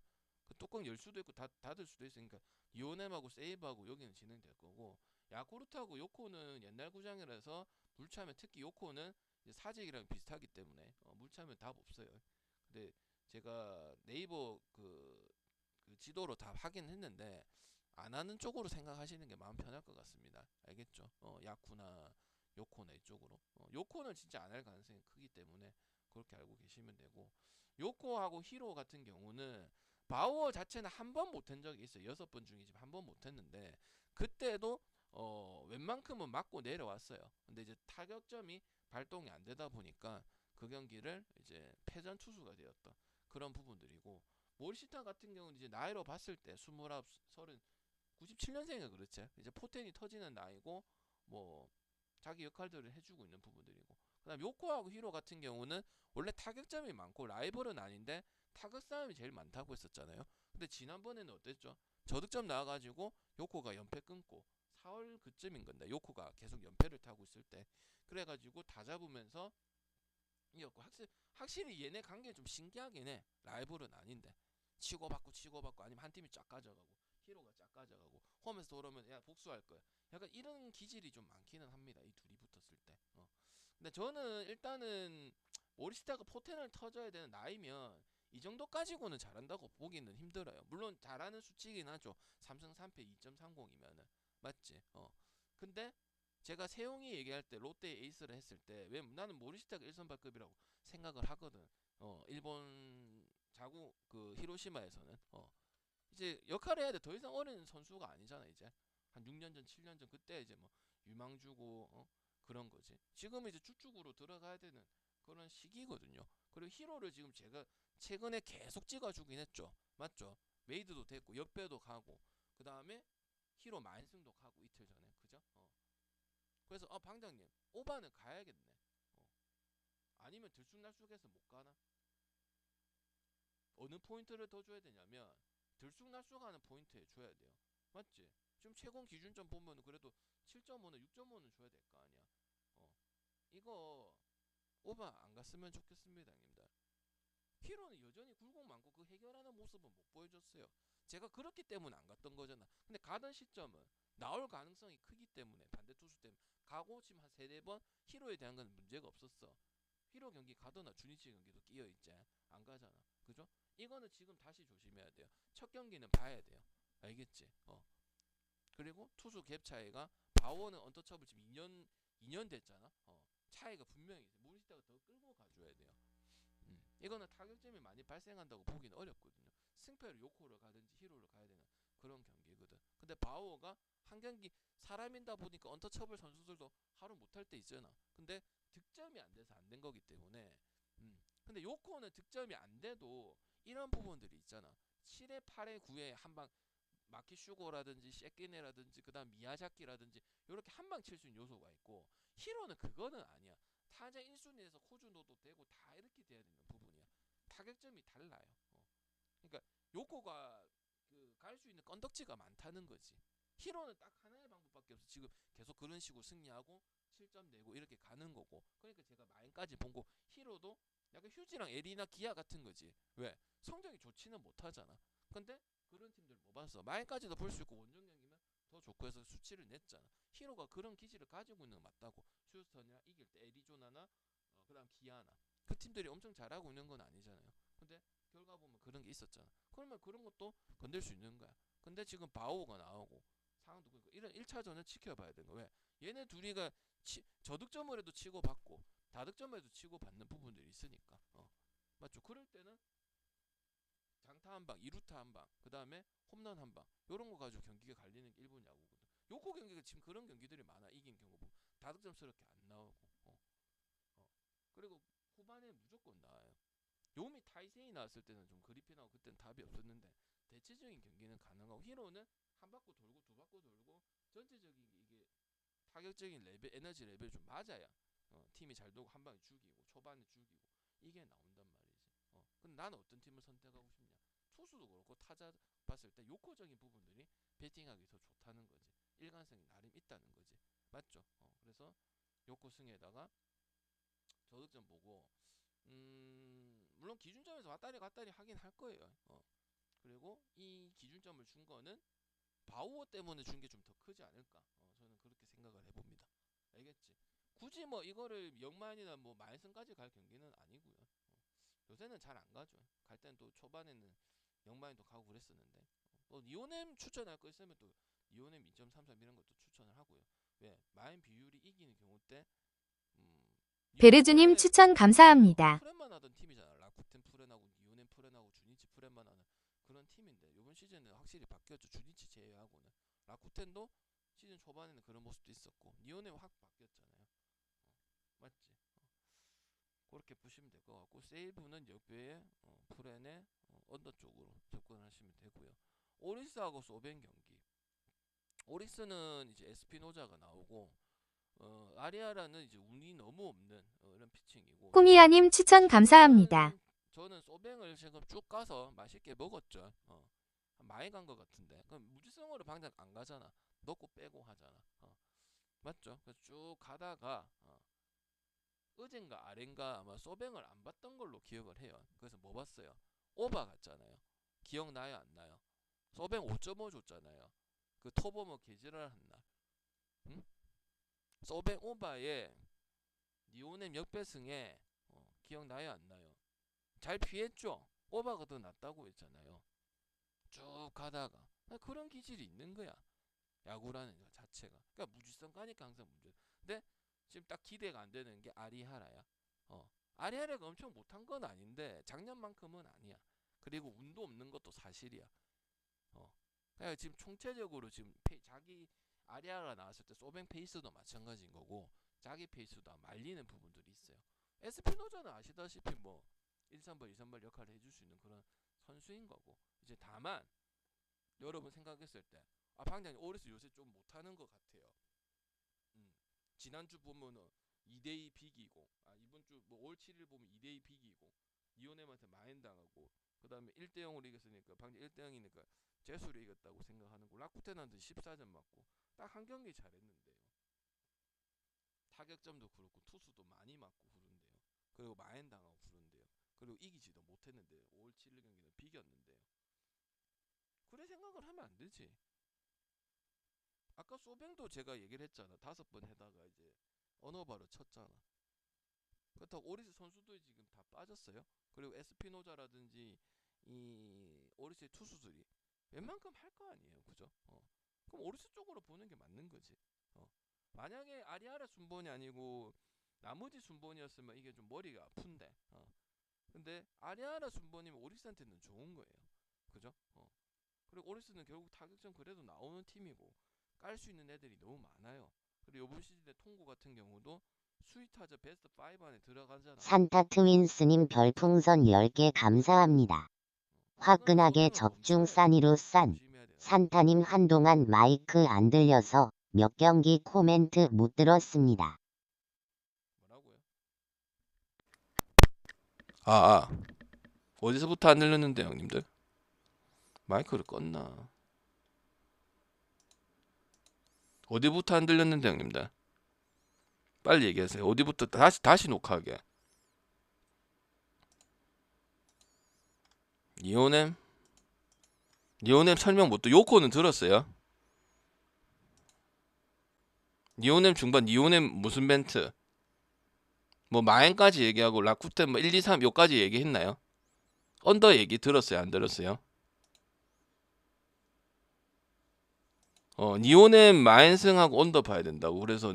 그 뚜껑 열 수도 있고 닫을 수도 있으니까 이오넴하고 세이브하고 여기는 진행될 거고 야쿠르트하고 요코는 옛날 구장이라서 물 차면 특히 요코는 이제 사직이랑 비슷하기 때문에 물 차면 답 없어요. 근데 제가 네이버 그 지도로 다 확인했는데 안 하는 쪽으로 생각하시는 게 마음 편할 것 같습니다. 알겠죠? 야쿠나 요코나 이쪽으로. 요코는 진짜 안 할 가능성이 크기 때문에 그렇게 알고 계시면 되고 요코하고 히로 같은 경우는 바우어 자체는 한 번 못한 적이 있어요. 6번 중에 지금 한 번 못했는데 그때도 웬만큼은 맞고 내려왔어요. 근데 이제 타격점이 발동이 안 되다 보니까 그 경기를 이제 패전 투수가 되었던 그런 부분들이고 모리시타 같은 경우는 이제 나이로 봤을 때 29, 30, 97년생이가 그렇지. 이제 포텐이 터지는 나이고 뭐 자기 역할들을 해주고 있는 부분들이고 그다음 요코하고 히로 같은 경우는 원래 타격점이 많고 라이벌은 아닌데 타격 싸움이 제일 많다고 했었잖아요. 근데 지난번에는 어땠죠? 저득점 나와가지고 요코가 연패 끊고 4월 그쯤인 건데 요코가 계속 연패를 타고 있을 때 그래가지고 다 잡으면서 이었고 확실히 얘네 관계 좀 신기하긴 해. 라이벌은 아닌데 치고받고 아니면 한 팀이 쫙 가져가고 히로가 쫙 가져가고 홈에서 돌아오면 야 복수할 거야. 약간 이런 기질이 좀 많기는 합니다. 이 둘이 붙었을 때. 근데 저는 일단은 모리스타가 포텐을 터져야 되는 나이면 이 정도 가지고는 잘한다고 보기는 힘들어요. 물론 잘하는 수치긴 하죠. 3승 3패 2.30이면은 맞지. 근데 제가 세용이 얘기할 때 롯데 에이스를 했을 때 왜 나는 모리시타가 1선발급이라고 생각을 하거든. 일본 자구 그 히로시마에서는 이제 역할을 해야 돼. 더 이상 어린 선수가 아니잖아 이제 한 6년 전, 7년 전 그때 이제 뭐 유망주고 그런 거지. 지금 이제 주축으로 들어가야 되는 그런 시기거든요. 그리고 히로를 지금 제가 최근에 계속 찍어주긴 했죠. 맞죠? 메이드도 됐고 역배도 가고 그 다음에 히로 만승도 가고 이틀 전에 그죠? 그래서 방장님 오바는 가야겠네. 아니면 들쑥날쑥해서 못 가나? 어느 포인트를 더 줘야 되냐면 들쑥날쑥하는 포인트에 줘야 돼요. 맞지? 지금 최고 기준점 보면은 그래도 7.5는 6.5는 줘야 될 거 아니야. 이거 오버 안 갔으면 좋겠습니다, 형님들. 히로는 여전히 굴곡 많고 그 해결하는 모습은 못 보여줬어요. 제가 그렇기 때문에 안 갔던 거잖아. 근데 가던 시점은 나올 가능성이 크기 때문에 반대 투수 때문에 가고 지금 한 세네 번 히로에 대한 건 문제가 없었어. 히로 경기 가거나 주니치 경기도 끼어 있지. 안 가잖아. 그죠? 이거는 지금 다시 조심해야 돼요. 첫 경기는 봐야 돼요. 알겠지? 그리고 투수 갭 차이가 바오는 언터처블 지금 2년 됐잖아. 차이가 분명히 있어. 모리시타가 더 끌고 가줘야 돼요. 이거는 타격점이 많이 발생한다고 보기는 어렵거든요. 승패로 요코를 가든지 히로를 가야 되는 그런 경기거든. 근데 바오가 한 경기 사람이다 보니까 언터처블 선수들도 하루 못할 때 있잖아. 근데 득점이 안 돼서 안 된 거기 때문에 근데 요코는 득점이 안 돼도 이런 부분들이 있잖아. 7회 8회 9회 한방 마키슈고라든지 셰키네라든지 그다음 미야자키라든지 이렇게 한 방 칠 수 있는 요소가 있고 히로는 그거는 아니야. 타자 1순위에서 코주노도 되고 다 이렇게 돼야 되는 부분이야. 타격점이 달라요. 그러니까 요코가 그 갈 수 있는 건덕지가 많다는 거지. 히로는 딱 하나의 방법밖에 없어. 지금 계속 그런 식으로 승리하고 7점 내고 이렇게 가는 거고. 그러니까 제가 마인까지 본거 히로도 약간 휴지랑 에리나 기아 같은 거지. 왜? 성적이 좋지는 못하잖아. 근데 그런 팀들 뭐 봤어? 마인까지도 볼 수 있고 원정 경기면 더 좋고 해서 수치를 냈잖아. 히로가 그런 기질을 가지고 있는 건 맞다고. 휴스턴이나 이길 때 애리조나나 그다음 기아나 그 팀들이 엄청 잘하고 있는 건 아니잖아요. 근데 결과 보면 그런 게 있었잖아. 그러면 그런 것도 건들 수 있는 거야. 근데 지금 바오가 나오고 상황도 그러니까 이런 1차전은 지켜봐야 되는 거야. 왜? 얘네 둘이가 저득점을 해도 치고받고 다득점을 해도 치고받는 부분들이 있으니까. 맞죠? 그럴 때는 장타 한 방, 2루타 한 방, 그 다음에 홈런 한 방, 요런 거 가지고 경기가 갈리는 게 일본 야구거든. 요코 경기가 지금 그런 경기들이 많아. 이긴 경우 보면 다득점스럽게 안 나오고. 그리고 후반에 무조건 나와요. 요미 타이세이 나왔을 때는 좀 그리핀하고 그때는 답이 없었는데 대체적인 경기는 가능하고 히로는 한 바퀴 돌고 두 바퀴 돌고 전체적인 이게 타격적인 레벨, 에너지 레벨이 좀 맞아야 팀이 잘 돌고 한 방에 죽이고 초반에 죽이고 이게 나온단 말이지. 근데 나는 어떤 팀을 선택하고 싶냐? 투수도 그렇고 타자 봤을 때 요코적인 부분들이 배팅하기 더 좋다는 거지. 일관성이 나름 있다는 거지. 맞죠? 그래서 요코 승에다가 저득점 보고 물론 기준점에서 왔다리 갔다리 하긴 할 거예요. 그리고 이 기준점을 준 거는 바우어 때문에 준 게 좀 더 크지 않을까. 저는 그렇게 생각을 해봅니다. 알겠지? 굳이 뭐 이거를 영만이나 뭐 만승까지 갈 경기는 아니고요. 요새는 잘 안 가죠. 갈 때는 또 초반에는 영만이도 가고 그랬었는데. 또 니오넴 추천할 거 있으면 또 니오넴 2.33 이런 것도 추천을 하고요. 왜? 마인 비율이 이기는 경우 때 니오넴 베르주님 원래 추천 감사합니다. 프렌만 하던 팀이잖아. 라쿠텐 프렌하고 니오넴 프렌하고 주니치 프렌만 하는 그런 팀인데 이번 시즌은 확실히 바뀌었죠. 주니치 제외하고는 라쿠텐도 시즌 초반에는 그런 모습도 있었고 니오넴 확 바뀌었잖아요. 맞지? 그렇게 보시면 될 것 같고 세이브는 역배에 프렌의 언더 쪽으로 접근하시면 되고요. 오리스하고 소벤 경기. 오리스는 이제 에스피노자가 나오고 아리아라는 이제 운이 너무 없는 이런 피칭이고 꾸미야님 추천 감사합니다. 저는 소뱅을 지금 쭉 가서 맛있게 먹었죠. 많이 간 것 같은데 그럼 무지성으로 방장 안 가잖아. 넣고 빼고 하잖아. 맞죠? 그래서 쭉 가다가 어젠가 아ren가 아마 소뱅을 안 봤던 걸로 기억을 해요. 그래서 뭐 봤어요? 오바 갔잖아요. 기억나요 안 나요? 소뱅 5.5 줬잖아요. 그 토보모 개지랄 한 날. 응? 소뱅 오바에 니오넴 역배승에 기억나요 안 나요? 잘 피했죠? 오바가 더 낫다고 했잖아요. 쭉 가다가 그런 기질이 있는 거야. 야구라는 것 자체가. 그러니까 무지성 가니까 항상 문제. 근데 지금 딱 기대가 안 되는 게 아리하라야. 아리하라가 엄청 못한 건 아닌데 작년만큼은 아니야. 그리고 운도 없는 것도 사실이야. 그러니까 지금 총체적으로 지금 자기 아리아가 나왔을 때 소뱅 페이스도 마찬가지인 거고 자기 페이스도 말리는 부분들이 있어요. 에스피노자는 아시다시피 뭐 1~3번, 2~3번 역할을 해줄 수 있는 그런 선수인 거고 이제 다만 여러분 생각했을 때 방장님 오리스 요새 좀 못하는 것 같아요. 지난주 보면은 2대2 비기고 이번 주 뭐 올 7일 보면 2대2 비기고 이온엠한테 마인 당하고 그다음에 1대 0으로 이겼으니까 방금 1대 0이니까 제수를 이겼다고 생각하는 거. 라쿠텐한테 14점 맞고 딱 한 경기 잘했는데요. 타격점도 그렇고 투수도 많이 맞고 그런데요. 그리고 마인 당하고 그런데요. 그리고 이기지도 못했는데요. 5월 7일 경기는 비겼는데요. 그래 생각을 하면 안 되지. 아까 소뱅도 제가 얘기를 했잖아. 5번 해다가 이제 언어바로 쳤잖아. 그렇다고 오리스 선수들이 지금 다 빠졌어요. 그리고 에스피노자라든지 이 오리스의 투수들이 웬만큼 할 거 아니에요, 그죠? 그럼 오리스 쪽으로 보는 게 맞는 거지. 만약에 아리아라 순번이 아니고 나머지 순번이었으면 이게 좀 머리가 아픈데. 근데 아리아라 순번이면 오리스한테는 좋은 거예요, 그죠? 그리고 오리스는 결국 타격전 그래도 나오는 팀이고 깔 수 있는 애들이 너무 많아요. 그리고 이번 시즌에 통고 같은 경우도 스위타저 베스트 5 안에 들어가잖아. 산타 트윈스님 별풍선 10개 감사합니다. 화끈하게 적중 싸니로 싼 산타님 한동안 마이크 안 들려서 몇 경기 코멘트 못 들었습니다. 뭐라고요? 어디서부터 안 들렸는데 형님들? 마이크를 껐나? 어디부터 안 들렸는데 형님들? 빨리 얘기하세요. 어디부터 다시 녹화하게. 니오넴 설명 못 요코는 들었어요? 니오넴 중반 니오넴 무슨 멘트? 뭐 마엔까지 얘기하고 라쿠텐 뭐 1, 2, 3 요까지 얘기했나요? 언더 얘기 들었어요? 안 들었어요? 니오넴 마엔승하고 언더 봐야 된다고. 그래서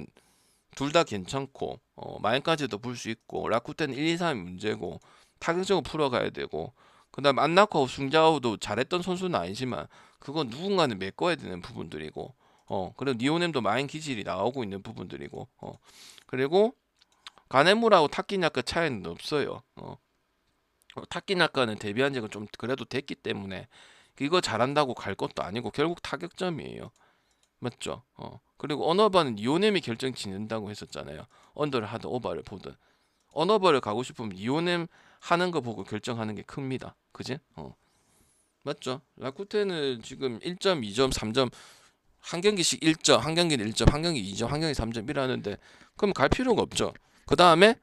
둘 다 괜찮고 마엔까지도 볼 수 있고 라쿠텐 1, 2, 3이 문제고 타격적으로 풀어가야 되고 그다음 안나코하고 숭자오도 잘했던 선수는 아니지만 그건 누군가는 메꿔야 되는 부분들이고 그리고 니오넴도 마인 기질이 나오고 있는 부분들이고 그리고 가네무라하고 타키나카 차이는 없어요. 타키나카는 데뷔한 지가 좀 그래도 됐기 때문에 이거 잘한다고 갈 것도 아니고 결국 타격점이에요. 맞죠? 그리고 언어바는 니오넴이 결정 짓는다고 했었잖아요. 언더를 하든 오바를 보든 언어바를 가고 싶으면 니오넴 하는 거 보고 결정하는 게 큽니다. 그지? 맞죠? 라쿠텐은 지금 1점, 2점, 3점 한 경기씩 1점, 한 경기는 1점, 한 경기 2점, 한 경기 3점 이라는데 그럼 갈 필요가 없죠. 그 다음에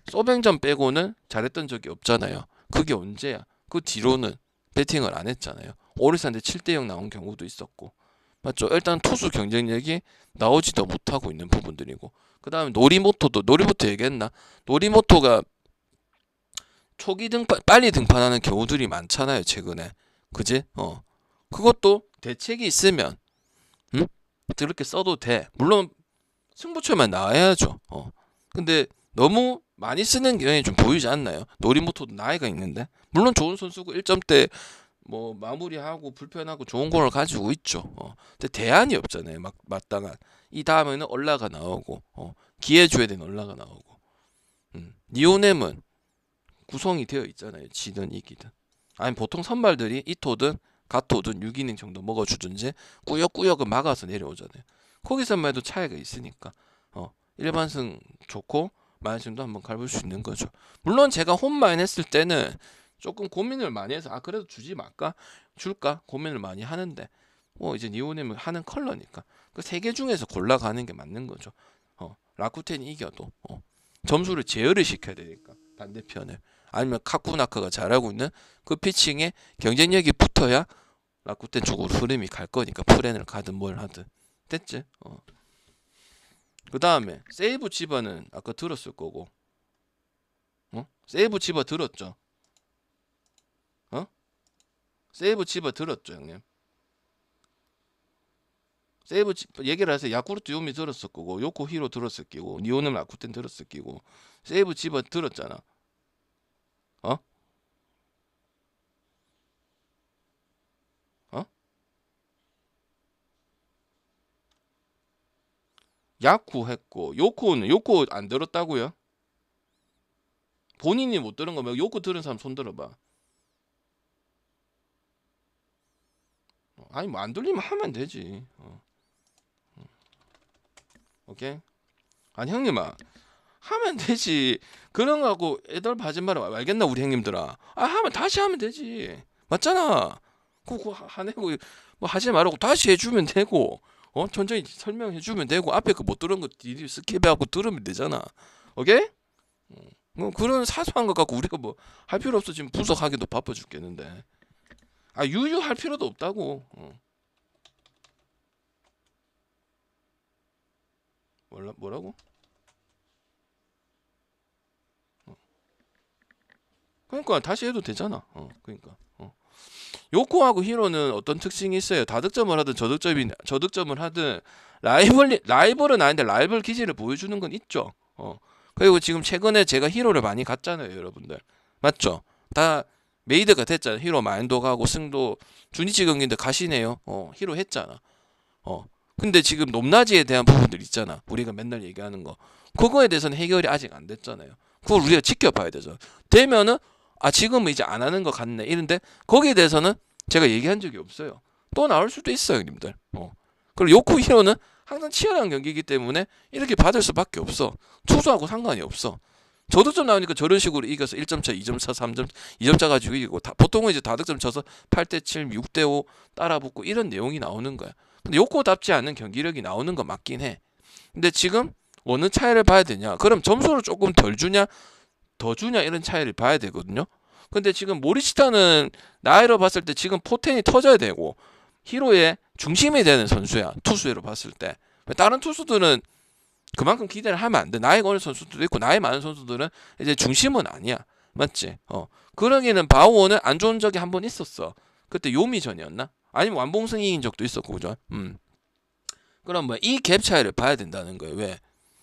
소뱅점 빼고는 잘했던 적이 없잖아요. 그게 언제야? 그 뒤로는 배팅을 안 했잖아요. 오리스한테 7대0 나온 경우도 있었고 맞죠? 일단 투수 경쟁력이 나오지도 못하고 있는 부분들이고 그 다음에 노리모토도 노리모토 얘기했나? 노리모토가 초기 등판 빨리 등판하는 경우들이 많잖아요 최근에 그지? 그것도 대책이 있으면 그렇게 써도 돼. 물론 승부처만 나와야죠. 근데 너무 많이 쓰는 경향이 좀 보이지 않나요? 노리모토도 나이가 있는데 물론 좋은 선수고 1점대 뭐 마무리하고 불편하고 좋은 공을 가지고 있죠. 근데 대안이 없잖아요. 마땅한 이 다음에는 올라가 나오고 기회 줘야 되는 올라가 나오고 니오넴은 구성이 되어 있잖아요. 지든 이기든 아니 보통 선발들이 이토든 가토든 6이닝 정도 먹어주든지 꾸역꾸역은 막아서 내려오잖아요. 거기서만 해도 차이가 있으니까 일반승 좋고 마이승도 한번 가볼 수 있는 거죠. 물론 제가 홈마인 했을 때는 조금 고민을 많이 해서 그래도 주지 말까 줄까 고민을 많이 하는데 뭐 이제 니오넴은 하는 컬러니까 그 세 개 중에서 골라가는 게 맞는 거죠. 라쿠텐이 이겨도 점수를 제어를 시켜야 되니까 반대편을 아니면 카쿠나카가 잘하고 있는 그 피칭에 경쟁력이 붙어야 라쿠텐 쪽으로 흐름이 갈 거니까 프렌을 가든 뭘 하든 됐지? 그 다음에 세이브 치바는 아까 들었을 거고 세이브 치바 들었죠? 세이브 치바 들었죠 형님? 세이브 치바 얘기를 하세요. 야쿠르트 요미 들었을 거고 요코 히로 들었을 끼고 니오넴 라쿠텐 들었을 끼고 세이브 치바 들었잖아. 어? 야쿠 했고 요코 안 들었다고요? 본인이 못 들은 거면 요코 들은 사람 손 들어봐. 아니 뭐 안 들리면 하면 되지. 오케이? 아니 형님아 하면 되지. 그런 거 갖고 애들 하지 말아. 알겠나 우리 형님들아. 하면 다시 하면 되지. 맞잖아. 그거 하내고 뭐 하지 말고 다시 해주면 되고, 천천히 설명해주면 되고, 앞에 그 못 들은 거 니들 스킵해갖고 들으면 되잖아. 오케이? 뭐 그런 사소한 거 갖고 우리가 뭐 할 필요 없어. 지금 분석하기도 바빠 죽겠는데. 유유할 필요도 없다고. 뭐라고? 그러니까 다시 해도 되잖아. 그러니까. 요코하고 히로는 어떤 특징이 있어요? 다득점을 하든 저득점을 하든 라이벌은 아닌데 라이벌 기질을 보여주는 건 있죠. 그리고 지금 최근에 제가 히로를 많이 갔잖아요, 여러분들. 맞죠? 다 메이드가 됐잖아. 히로 마인도 가고 승도 주니치 경기인데 가시네요. 히로 했잖아. 근데 지금 높낮이에 대한 부분들 있잖아. 우리가 맨날 얘기하는 거. 그거에 대해서는 해결이 아직 안 됐잖아요. 그걸 우리가 지켜봐야 되죠. 되면은 지금은 이제 안 하는 것 같네. 이런데 거기에 대해서는 제가 얘기한 적이 없어요. 또 나올 수도 있어요, 형님들. 그리고 요코 히로는 항상 치열한 경기이기 때문에 이렇게 받을 수밖에 없어. 투수하고 상관이 없어. 저득점 나오니까 저런 식으로 이겨서 1점 차, 2점 차, 3점, 2점 차 가지고 이기고 보통은 이제 다득점 쳐서 8대 7, 6대 5 따라붙고 이런 내용이 나오는 거야. 근데 요코답지 않은 경기력이 나오는 거 맞긴 해. 근데 지금 어느 차이를 봐야 되냐? 그럼 점수를 조금 덜 주냐, 더 주냐 이런 차이를 봐야 되거든요. 근데 지금 모리시타는 나이로 봤을 때 지금 포텐이 터져야 되고 히로의 중심이 되는 선수야. 투수로 봤을 때. 다른 투수들은 그만큼 기대를 하면 안 돼. 나이가 어린 선수들도 있고 나이 많은 선수들은 이제 중심은 아니야. 맞지? 그러기에는 바우어는 안 좋은 적이 한 번 있었어. 그때 요미전이었나? 아니면 완봉승 이긴 적도 있었고, 그죠? 그럼 뭐 이 갭 차이를 봐야 된다는 거예요. 왜?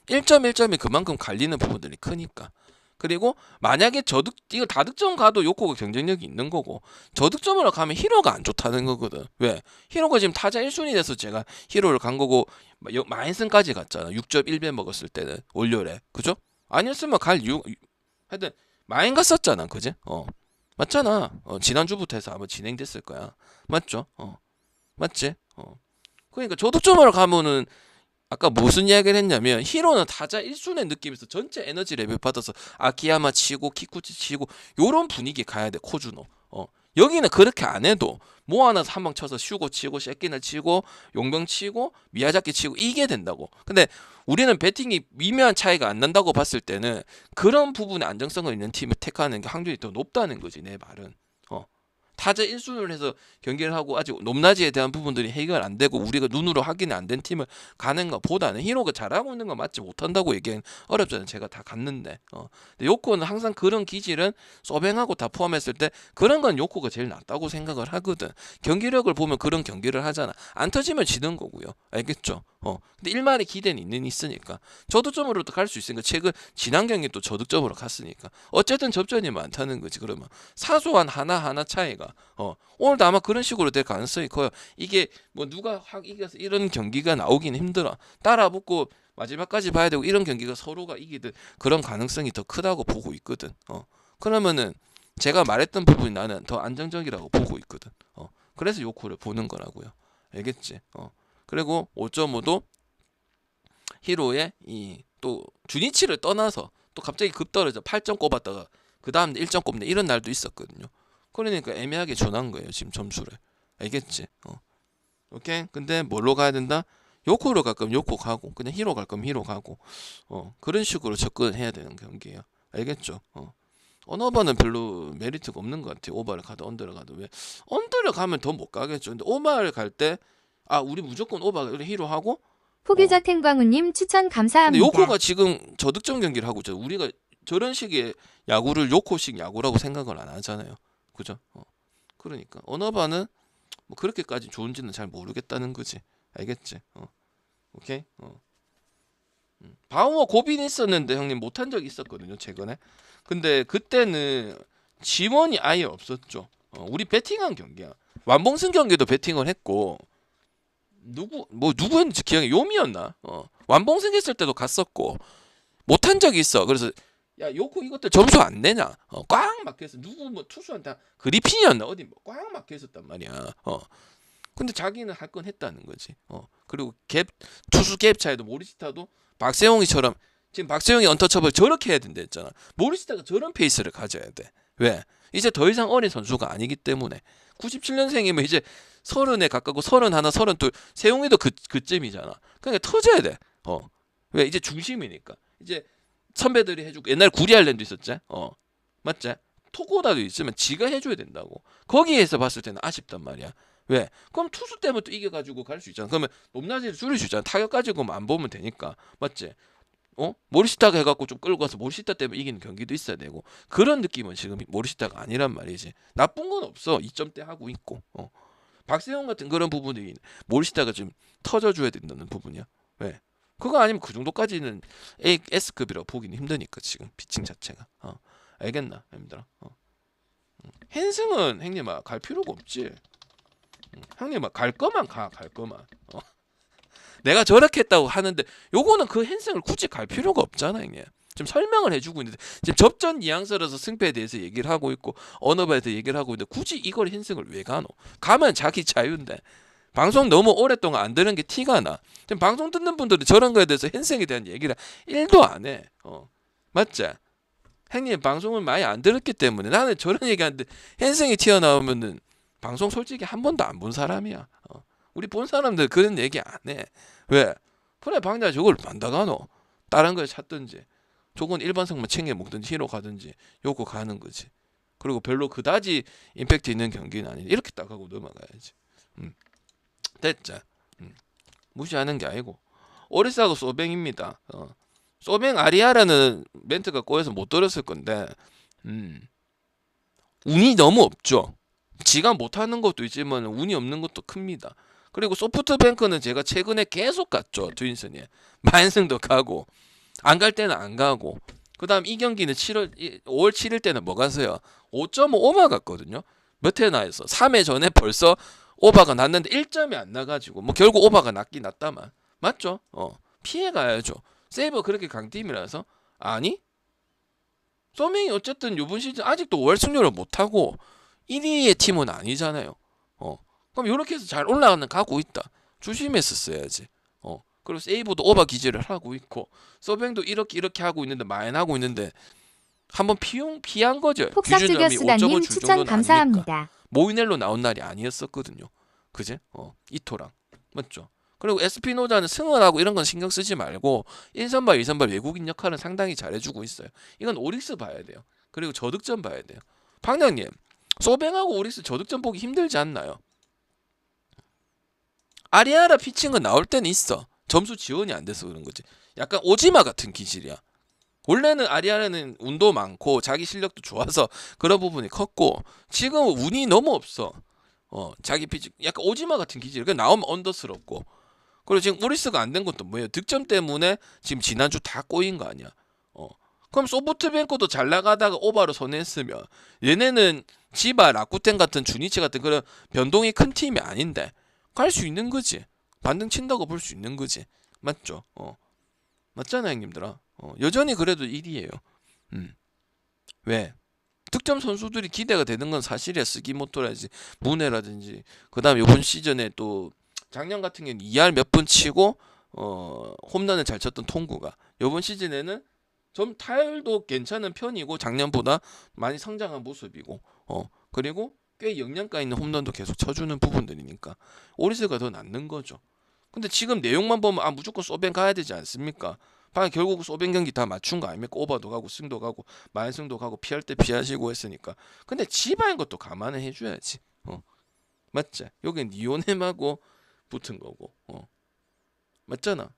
1점이 그만큼 갈리는 부분들이 크니까. 그리고 만약에 이거 다득점 가도 요코가 경쟁력이 있는 거고 저득점으로 가면 히로가 안 좋다는 거거든. 왜? 히로가 지금 타자 1순위 돼서 제가 히로를 간 거고 마인슨까지 갔잖아. 6.1배 먹었을 때는 올려래. 그죠? 아니었으면 갈 이유 하여튼 마인 갔었잖아. 그지? 맞잖아. 지난주부터 해서 아마 진행됐을 거야. 맞죠? 맞지? 그러니까 저득점으로 가면은 아까 무슨 이야기를 했냐면 히로는 타자 1순위 느낌에서 전체 에너지 레벨 받아서 아키야마 치고 키쿠치 치고 요런 분위기 가야 돼. 코주노. 여기는 그렇게 안 해도 모아나서 한 방 쳐서 슈고 치고 셰키나 치고 용병 치고 미야자키 치고 이게 된다고. 근데 우리는 배팅이 미묘한 차이가 안 난다고 봤을 때는 그런 부분에 안정성을 있는 팀을 택하는 게 확률이 더 높다는 거지. 내 말은. 타자 1순위를 해서 경기를 하고 아직 높낮이에 대한 부분들이 해결 안 되고 우리가 눈으로 확인이 안 된 팀을 가는 것보다는 히로가 잘하고 있는 거 맞지 못한다고 얘기는 어렵잖아요. 제가 다 갔는데. 근데 요코는 항상 그런 기질은 소뱅하고 다 포함했을 때 그런 건 요코가 제일 낫다고 생각을 하거든. 경기력을 보면 그런 경기를 하잖아. 안 터지면 지는 거고요. 알겠죠? 근데 일말의 기대는 있으니까 저득점으로도 갈 수 있으니까 지난 경기 또 저득점으로 갔으니까 어쨌든 접전이 많다는 거지. 그러면 사소한 하나하나 차이가 오늘도 아마 그런 식으로 될 가능성이 커요. 이게 뭐 누가 확 이겨서 이런 경기가 나오긴 힘들어. 따라붙고 마지막까지 봐야 되고 이런 경기가 서로가 이기든 그런 가능성이 더 크다고 보고 있거든. 그러면은 제가 말했던 부분이 나는 더 안정적이라고 보고 있거든. 그래서 요코를 보는 거라고요. 알겠지? 그리고 5.5도 히로의 이 또 주니치를 떠나서 또 갑자기 급 떨어져 8점 꼽았다가 그 다음 1점 꼽네 이런 날도 있었거든요. 그러니까 애매하게 준한 거예요 지금 점수를. 알겠지? 오케이. 근데 뭘로 가야 된다? 요코로 갈 거면 요코 가고 그냥 히로 갈 거면 히로 가고 그런 식으로 접근해야 되는 경기예요. 알겠죠? 언어바는 별로 메리트가 없는 것 같아요. 오바를 가도 언더를 가도. 왜? 언더를 가면 더 못 가겠죠. 근데 오바를 갈 때 우리 무조건 오바 히로 하고 포규자 탱광우님 추천 근데 감사합니다. 요코가 지금 저득점 경기를 하고 있죠. 우리가 저런 식의 야구를 요코식 야구라고 생각을 안 하잖아요. 그죠? 그러니까 언어바는 뭐 그렇게까지 좋은지는 잘 모르겠다는 거지. 알겠지? 오케이? 바우어 고빈 있었는데 형님 못한 적이 있었거든요. 최근에. 근데 그때는 지원이 아예 없었죠. 우리 배팅한 경기야. 완봉승 경기도 배팅을 했고 누구였는지 기억이 요미였나? 완봉승 했을 때도 갔었고 못한 적이 있어. 그래서 야 요코 이것들 점수 안 내냐? 꽉 막혀있어. 누구 뭐 투수한테 그리핀이었나 어디 뭐 꽉 막혀있었단 말이야. 근데 자기는 할 건 했다는 거지. 그리고 투수 갭 차이도 모리시타도 박세홍이처럼 지금 박세용이 언터처블 저렇게 해야 된다 했잖아. 모리시타가 저런 페이스를 가져야 돼. 왜? 이제 더 이상 어린 선수가 아니기 때문에. 97년생이면 이제 30에 가깝고 31, 32. 세용이도 그쯤이잖아. 그러니까 터져야 돼. 왜? 이제 중심이니까. 이제 선배들이 해주고 옛날 구리 아일랜드 있었지? 맞지? 토고다도 있으면 지가 해줘야 된다고. 거기에서 봤을 때는 아쉽단 말이야. 왜? 그럼 투수 때문에 또 이겨가지고 갈 수 있잖아. 그러면 높낮이를 줄일 수 있잖아. 타격 가지고만 안 보면 되니까. 맞지? 모리시타가 해갖고 좀 끌고 가서 모리시타 때문에 이기는 경기도 있어야 되고. 그런 느낌은 지금 모리시타가 아니란 말이지. 나쁜 건 없어. 2점대 하고 있고. 박세영 같은 그런 부분이 모리시타가 좀 터져줘야 된다는 부분이야. 왜? 그거 아니면 그 정도까지는 S급이라고 보기는 힘드니까 지금 피칭 자체가. 알겠나? 힘들어. 헨승은 형님아 갈 필요가 없지. 형님아 갈 거만 갈 거만. 내가 저렇게 했다고 하는데 요거는 그 헨승을 굳이 갈 필요가 없잖아, 형님. 지금 설명을 해주고 있는데 지금 접전 뉘앙스라서 승패에 대해서 얘기를 하고 있고 언어에 대해서 얘기를 하고 있는데 굳이 이걸 헨승을 왜 가노? 가면 자기 자유인데. 방송 너무 오랫동안 안 들은 게 티가 나. 지금 방송 듣는 분들이 저런 거에 대해서 헨승에 대한 얘기를 1도 안 해. 맞지? 형님 방송을 많이 안 들었기 때문에 나는 저런 얘기하는데 헨승이 튀어나오면은 방송 솔직히 한 번도 안 본 사람이야. 우리 본 사람들 그런 얘기 안 해. 왜? 그래 방자 저걸 만다가노. 다른 걸 찾든지 저건 일반석만 챙겨 먹든지 히로 가든지 요거 가는 거지. 그리고 별로 그다지 임팩트 있는 경기는 아니지. 이렇게 딱 하고 넘어가야지. 됐죠. 무시하는 게 아니고. 오리스하고 소뱅입니다. 소뱅 아리아라는 멘트가 꼬여서 못 들었을 건데 운이 너무 없죠. 지가 못하는 것도 있지만 운이 없는 것도 큽니다. 그리고 소프트뱅크는 제가 최근에 계속 갔죠. 트윈슨이 만승도 가고 안 갈 때는 안 가고 그 다음 이 경기는 5월 7일 때는 뭐 갔어요? 5.5 오바 갔거든요. 몇 회나 해서 3회 전에 벌써 오바가 났는데 1점이 안 나가지고 뭐 결국 오바가 났긴 났다만 맞죠? 피해 가야죠. 세이버 그렇게 강팀이라서 아니? 소밍이 어쨌든 이번 시즌 아직도 5월 승률을 못하고 1위의 팀은 아니잖아요. 그럼 이렇게 해서 잘 올라가는 가고 있다. 조심했었어야지. 그리고 세이브도 오바 기재를 하고 있고 서뱅도 이렇게 하고 있는데 많이 하고 있는데 한번 피한 거죠. 폭삭죽여 수다님 추천 감사합니다. 모이넬로 나온 날이 아니었었거든요. 그제? 이토랑 맞죠? 그리고 에스피노자는 승원하고 이런 건 신경 쓰지 말고 1선발, 2선발 외국인 역할은 상당히 잘해주고 있어요. 이건 오릭스 봐야 돼요. 그리고 저득점 봐야 돼요. 방장님, 소뱅하고 오릭스 저득점 보기 힘들지 않나요? 아리아라 피칭은 나올 때는 있어. 점수 지원이 안 돼서 그런 거지. 약간 오지마 같은 기질이야. 원래는 아리아라는 운도 많고 자기 실력도 좋아서 그런 부분이 컸고 지금은 운이 너무 없어. 자기 피칭 약간 오지마 같은 기질. 그 나오면 언더스럽고. 그리고 지금 오리스가 안 된 것도 뭐예요? 득점 때문에 지금 지난주 다 꼬인 거 아니야. 그럼 소프트뱅크도 잘 나가다가 오바로 손했으면 얘네는 지바, 라쿠텐 같은 주니치 같은 그런 변동이 큰 팀이 아닌데 갈 수 있는 거지. 반등 친다고 볼 수 있는 거지. 맞죠? 맞잖아 형님들아. 여전히 그래도 1위예요. 왜? 득점 선수들이 기대가 되는 건 사실이야. 스기모토라든지 무네라든지 그 다음에 이번 시즌에 또 작년 같은 경우는 2할 몇 분 치고 홈런을 잘 쳤던 통구가 이번 시즌에는 좀 타율도 괜찮은 편이고 작년보다 많이 성장한 모습이고 그리고 꽤 영양가 있는 홈런도 계속 쳐주는 부분들이니까 오리스가 더 낫는 거죠. 근데 지금 내용만 보면 무조건 소뱅 가야 되지 않습니까? 방금 결국 소뱅 경기 다 맞춘 거 아닙니까? 오버도 가고 승도 가고 만승도 가고 피할 때 피하시고 했으니까. 근데 지바인 것도 감안을 해줘야지. 맞지? 여긴 니오넴하고 붙은 거고. 맞잖아.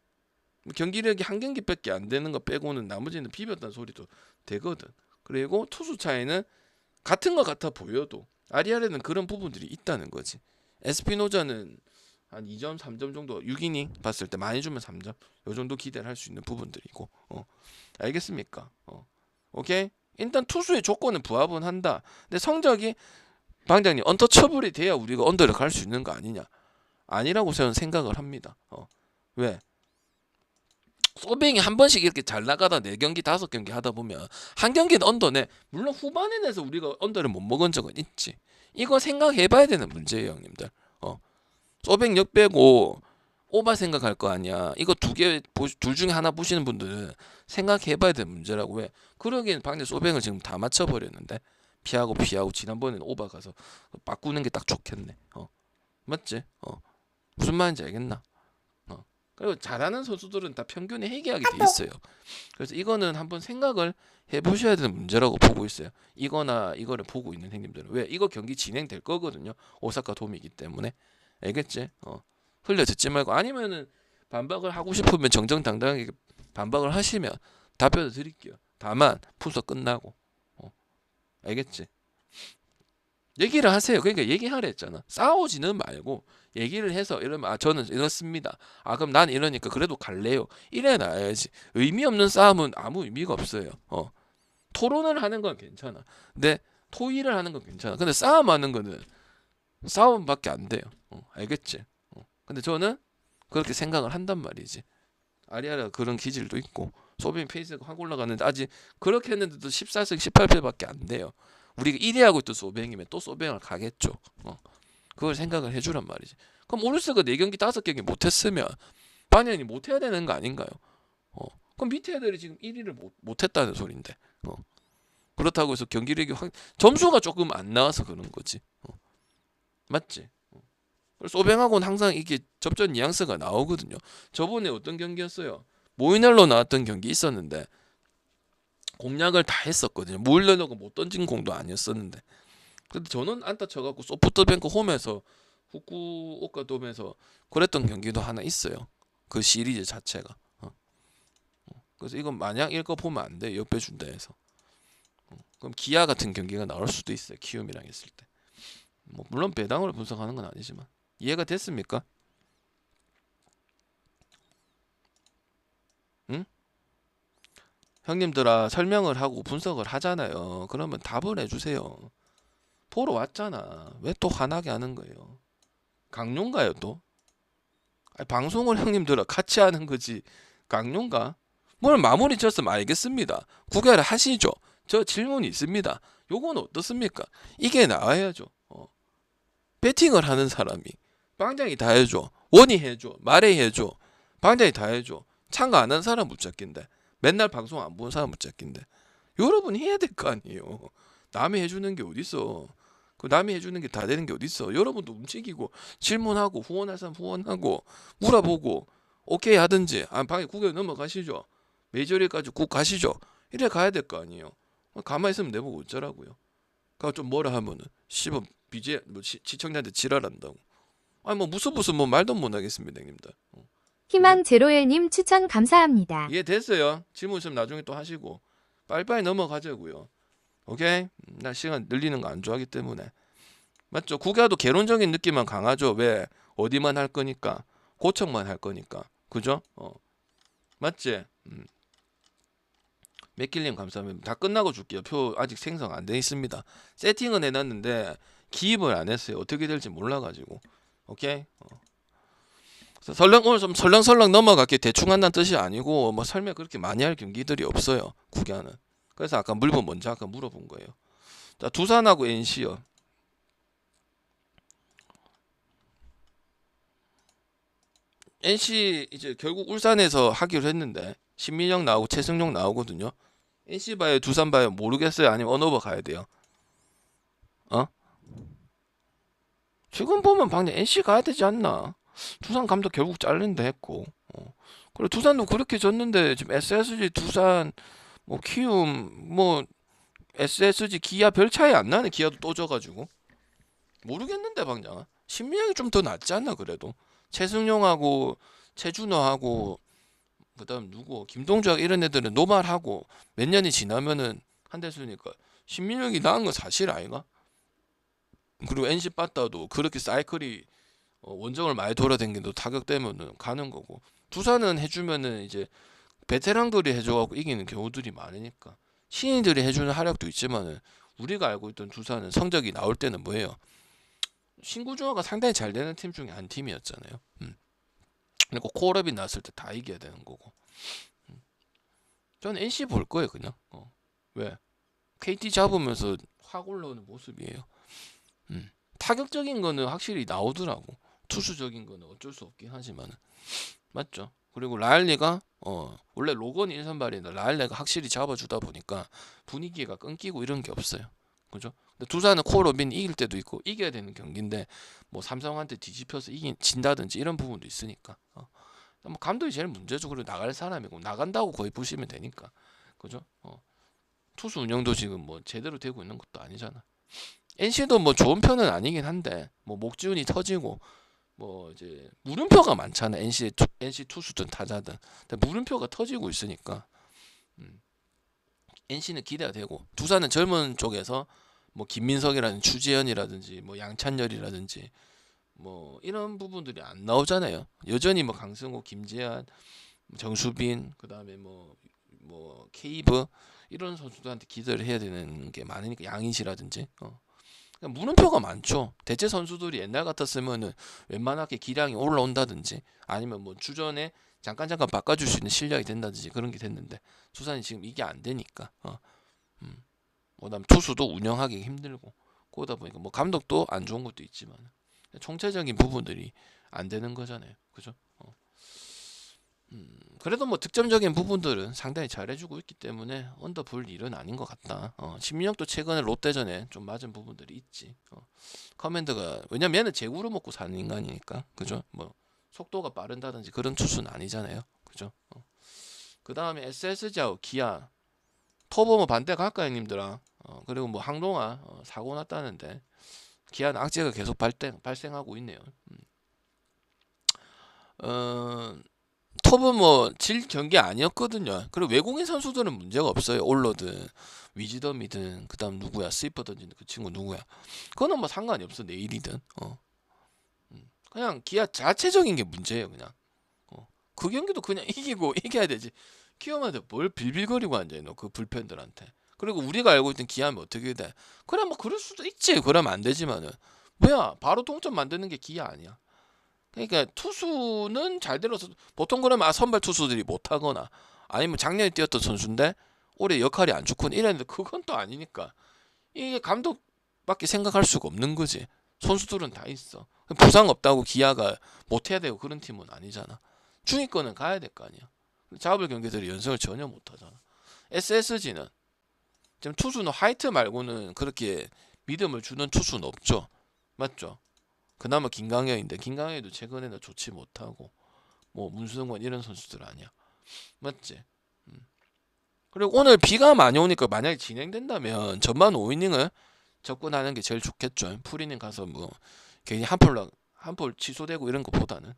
경기력이 한 경기밖에 안 되는 거 빼고는 나머지는 비볐다는 소리도 되거든. 그리고 투수 차이는 같은 것 같아 보여도 아리아레는 그런 부분들이 있다는 거지. 에스피노자는 한 2점, 3점 정도 6이닝 봤을 때 많이 주면 3점 요 정도 기대를 할 수 있는 부분들이고 알겠습니까? 오케이? 일단 투수의 조건은 부합은 한다. 근데 성적이 방장님 언터처블이 돼야 우리가 언더를 갈 수 있는 거 아니냐? 아니라고 저는 생각을 합니다. 왜? 소뱅이 한 번씩 이렇게 잘 나가다 4경기 5경기 하다 보면 한 경기는 언더네. 물론 후반에 내서 우리가 언더를 못 먹은 적은 있지. 이거 생각해봐야 되는 문제예요 형님들. 소뱅 역 빼고 오바 생각할 거 아니야. 이거 둘 중에 하나 보시는 분들은 생각해봐야 될 문제라고. 왜? 그러기엔 방금 소뱅을 지금 다 맞춰버렸는데 피하고 지난번에는 오바 가서 바꾸는 게 딱 좋겠네. 맞지? 무슨 말인지 알겠나? 그리고 잘하는 선수들은 다 평균에 회귀하게 돼 있어요. 그래서 이거는 한번 생각을 해보셔야 되는 문제라고 보고 있어요. 이거나 이거를 보고 있는 형님들은. 왜? 이거 경기 진행될 거거든요. 오사카 돔이기 때문에. 알겠지? 흘려 듣지 말고, 아니면은 반박을 하고 싶으면 정정당당하게 반박을 하시면 답변을 드릴게요. 다만 분석 끝나고. 알겠지? 얘기를 하세요. 그러니까 얘기하라 했잖아. 싸우지는 말고 얘기를 해서 이러면 저는 이렇습니다. 그럼 난 이러니까 그래도 갈래요. 이래 놔야지. 의미 없는 싸움은 아무 의미가 없어요. 토론을 하는 건 괜찮아. 근데 토의를 하는 건 괜찮아. 근데 싸움하는 거는 싸움밖에 안 돼요. 알겠지? 근데 저는 그렇게 생각을 한단 말이지. 아리아라 그런 기질도 있고 소빈 페이스가 확 올라가는데 아직 그렇게 했는데도 14승 18패밖에 안 돼요. 우리가 1위 하고 있던 소뱅이면 또 소뱅을 가겠죠. 그걸 생각을 해주란 말이지. 그럼 오르스가 4경기 5경기 못했으면 반연이 못해야 되는 거 아닌가요? 그럼 밑에 애들이 지금 1위를 못했다는 소린데. 그렇다고 해서 경기력이 점수가 조금 안 나와서 그런 거지. 맞지? 소뱅하고는 항상 이게 접전 뉘앙스가 나오거든요. 저번에 어떤 경기였어요? 모이넬로 나왔던 경기 있었는데 공략을 다 했었거든요. 모이넬로가 못 던진 공도 아니었었는데. 근데 저는 안타 쳐갖고 소프트뱅크 홈에서 후쿠오카 돔에서 그랬던 경기도 하나 있어요. 그 시리즈 자체가. 그래서 이건 마냥 읽어 보면 안 돼. 역배 준다 해서. 그럼 기아 같은 경기가 나올 수도 있어요. 키움이랑 했을 때. 물론 배당으로 분석하는 건 아니지만 이해가 됐습니까? 응? 형님들아 설명을 하고 분석을 하잖아요. 그러면 답을 해주세요. 보러 왔잖아. 왜 또 화나게 하는 거예요? 강요인가요 또? 방송을 형님들아 같이 하는 거지 강요인가? 뭘 마무리 쳤으면 알겠습니다. 구결을 하시죠. 저 질문이 있습니다. 요건 어떻습니까? 이게 나와야죠. 배팅을 하는 사람이 방장이 다 해줘. 원이 해줘. 말해 해줘. 방장이 다 해줘. 참가 안 하는 사람 붙잡긴데 맨날 방송 안 보는 사람 붙잡긴데 여러분이 해야 될 거 아니에요. 남이 해주는 게 어딨어. 그 남이 해주는 게 다 되는 게 어딨어. 여러분도 움직이고 질문하고 후원할 사람 후원하고 물어보고 오케이 하든지 방에 구겨 넘어가시죠. 메이저리까지 국 가시죠. 이래 가야 될 거 아니에요. 가만히 있으면 내보고 어쩌라고요. 그러니까 좀 뭐라 하면은 씹어 BJ 시청자한테 지랄한다고. 무슨 말도 못 하겠습니다, 형님들. 희망 제로엘님 추천 감사합니다. 이해됐어요? 질문 있으면 나중에 또 하시고 빨리빨리 넘어가자고요. 오케이? 나 시간 늘리는 거 안 좋아하기 때문에. 맞죠? 국야도 개론적인 느낌만 강하죠. 왜? 어디만 할 거니까. 고척만 할 거니까. 그죠? 맞지? 맥길님 감사합니다. 다 끝나고 줄게요. 표 아직 생성 안 돼 있습니다. 세팅은 해놨는데 기입을 안 했어요. 어떻게 될지 몰라가지고. 오케이? 오늘 좀 설렁설렁 넘어갈게. 대충 한다는 뜻이 아니고 설명 그렇게 많이 할 경기들이 없어요. 국야는. 그래서 아까 물건 먼저 아까 물어본 거예요. 자, 두산하고 NC요. NC 이제 결국 울산에서 하기로 했는데 신민영 나오고 최승용 나오거든요. NC 봐요, 두산 봐요. 모르겠어요. 아니면 언어버 가야 돼요. 지금 보면 방금 NC 가야 되지 않나? 두산 감독 결국 잘린다 했고. 그리고 두산도 그렇게 졌는데 지금 SSG 두산 키움 SSG 기아 별 차이 안 나네. 기아도 또 져가지고 모르겠는데 방장 신민영이 좀 더 낫지 않나 그래도. 최승용하고 최준호하고 그다음 누구 김동주하고 이런 애들은 노말하고 몇 년이 지나면은 한대수니까 신민영이 나은 건 사실 아이가? 그리고 NC 빠따도 그렇게 사이클이 원정을 많이 돌아다니도 타격되면은 가는 거고. 두산은 해주면은 이제 베테랑들이 해줘갖고 이기는 경우들이 많으니까 신인들이 해주는 활약도 있지만은 우리가 알고 있던 두산은 성적이 나올 때는 뭐예요? 신구조화가 상당히 잘 되는 팀 중에 한 팀이었잖아요. 그리고 콜업이 났을 때 다 이겨야 되는 거고. 저는 NC 볼 거예요 그냥. 왜? KT 잡으면서 확 올라오는 모습이에요. 타격적인 거는 확실히 나오더라고. 투수적인 거는 어쩔 수 없긴 하지만은 맞죠. 그리고 라일리가 원래 로건이 1선발인데 라일리가 확실히 잡아주다 보니까 분위기가 끊기고 이런 게 없어요. 그죠? 근데 두산은 콜로빈 이길 때도 있고 이겨야 되는 경기인데 뭐 삼성한테 뒤집혀서 진다든지 이런 부분도 있으니까 뭐 감독이 제일 문제죠. 그리고 나갈 사람이고 나간다고 거의 보시면 되니까 그죠? 투수 운영도 지금 뭐 제대로 되고 있는 것도 아니잖아. NC도 뭐 좋은 편은 아니긴 한데 뭐 목지훈이 터지고 뭐 이제 물음표가 많잖아. NC 투수든 타자든. 근데 물음표가 터지고 있으니까 NC는 기대가 되고 두산은 젊은 쪽에서 뭐 김민석이라든지 추지현이라든지 뭐 양찬열이라든지 뭐 이런 부분들이 안 나오잖아요. 여전히 뭐 강승호, 김재한, 정수빈, 그다음에 뭐 케이브 이런 선수들한테 기대를 해야 되는 게 많으니까 양인시라든지 그러니까 물음표가 많죠. 대체 선수들이 옛날 같았으면은 웬만하게 기량이 올라온다든지 아니면 뭐 주전에 잠깐 바꿔줄 수 있는 실력이 된다든지 그런 게 됐는데 두산이 지금 이게 안 되니까 그다음 투수도 운영하기 힘들고 그러다 보니까 뭐 감독도 안 좋은 것도 있지만 총체적인 부분들이 안 되는 거잖아요. 그죠? 그래도 뭐 득점적인 부분들은 상당히 잘해주고 있기 때문에 언더 볼 일은 아닌 것 같다. 심리학도 최근에 롯데전에 좀 맞은 부분들이 있지. 커맨드가 왜냐면 얘는 제구로 먹고 사는 인간이니까 그죠? 뭐 속도가 빠른다든지 그런 투수는 아니잖아요. 그죠? 그 다음에 SSG하고 기아 터보 뭐 반대 갈까 형님들아. 그리고 뭐 항동아 사고 났다는데 기아는 악재가 계속 발생하고 있네요. 톱은 뭐 질 경기 아니었거든요. 그리고 외국인 선수들은 문제가 없어요. 올러든 위즈덤이든 그다음 누구야 스위퍼 던지는 그 친구 누구야. 그거는 뭐 상관이 없어. 내일이든. 그냥 기아 자체적인 게 문제예요. 그냥. 그 경기도 그냥 이기고 이겨야 되지. 키움한테 뭘 빌빌거리고 앉아있노 그 불펜들한테. 그리고 우리가 알고 있던 기아면 어떻게 돼? 그래 뭐 그럴 수도 있지. 그러면 안 되지만은 뭐야 바로 동점 만드는 게 기아 아니야. 그러니까 투수는 잘 들어서 보통 그러면 선발 투수들이 못하거나 아니면 작년에 뛰었던 선수인데 올해 역할이 안 좋거나 이랬는데 그건 또 아니니까 이게 감독밖에 생각할 수가 없는 거지. 선수들은 다 있어. 부상 없다고 기아가 못해야 되고 그런 팀은 아니잖아. 중위권은 가야 될 거 아니야. 잡을 경기들이 연승을 전혀 못하잖아. SSG는 지금 투수는 화이트 말고는 그렇게 믿음을 주는 투수는 없죠. 맞죠? 그나마 김강현인데 김강현도 최근에는 좋지 못하고 뭐 문승원 이런 선수들 아니야. 맞지? 그리고 오늘 비가 많이 오니까 만약에 진행된다면 전반 5이닝을 접근하는 게 제일 좋겠죠. 풀이닝 가서 뭐 괜히 한폴 취소되고 이런 것보다는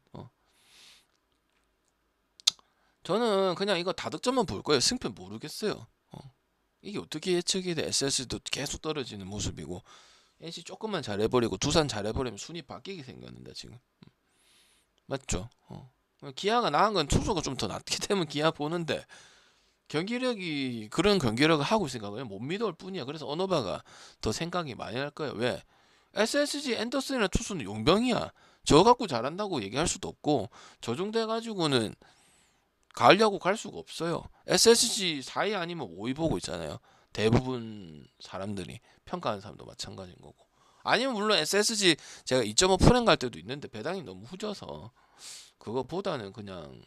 저는 그냥 이거 다득점만 볼 거예요. 승패 모르겠어요. 이게 어떻게 예측이 돼? SS도 계속 떨어지는 모습이고 NC 조금만 잘해버리고 두산 잘해버리면 순위 바뀌게 생겼는데 지금 맞죠? 기아가 나은 건 투수가 좀 더 낫기 때문에 기아 보는데 경기력이 그런 경기력을 하고 있으니까 그냥 못 믿어올 뿐이야. 그래서 언어바가 더 생각이 많이 날 거예요. 왜? SSG 앤더슨이나 투수는 용병이야. 저 갖고 잘한다고 얘기할 수도 없고 저 정도 해가지고는 가려고 갈 수가 없어요. SSG 4위 아니면 5위 보고 있잖아요. 대부분 사람들이 평가하는 사람도 마찬가지인 거고. 아니면 물론 SSG 제가 2.5 프랭 갈 때도 있는데 배당이 너무 후져서 그거보다는 그냥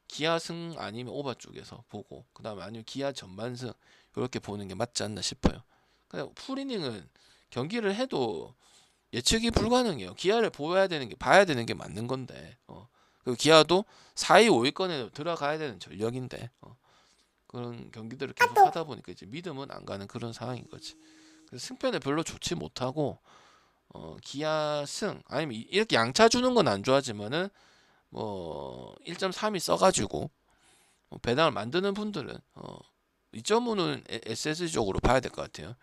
기아승 아니면 오바 쪽에서 보고 그 다음에 아니면 기아 전반승 이렇게 보는 게 맞지 않나 싶어요. 그냥 풀이닝은 경기를 해도 예측이 불가능해요. 기아를 봐야 되는 게 맞는 건데 그리고 기아도 4위 5위권에 들어가야 되는 전력인데 그런 경기들을 계속 하다 보니까 이제 믿음은 안 가는 그런 상황인 거지. 그래서 승패는 별로 좋지 못하고 기아 승 아니면 이렇게 양차 주는 건 안 좋아하지만은 뭐 1.3이 써가지고 배당을 만드는 분들은 2.5는 SSG 쪽으로 봐야 될 것 같아요.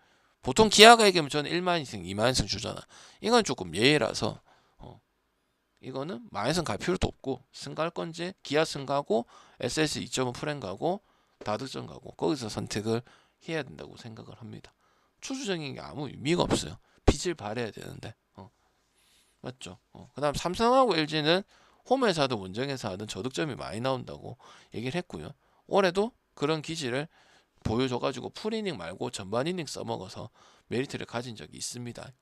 보통 기아가 얘기하면 저는 1만이승, 2만이승 주잖아. 이건 조금 예외라서 이거는 만이승 갈 필요도 없고 승 갈 건지 기아 승 가고 SS 2.5 프랭 가고 다득점 가고 거기서 선택을 해야 된다고 생각을 합니다. 추수적인 게 아무 의미가 없어요. 빛을 발해야 되는데 맞죠? 그 다음 삼성하고 LG는 홈에서 하든 원정에서 하든 저득점이 많이 나온다고 얘기를 했고요. 올해도 그런 기질을 보여줘가지고 풀이닝 말고 전반 이닝 써먹어서 메리트를 가진 적이 있습니다.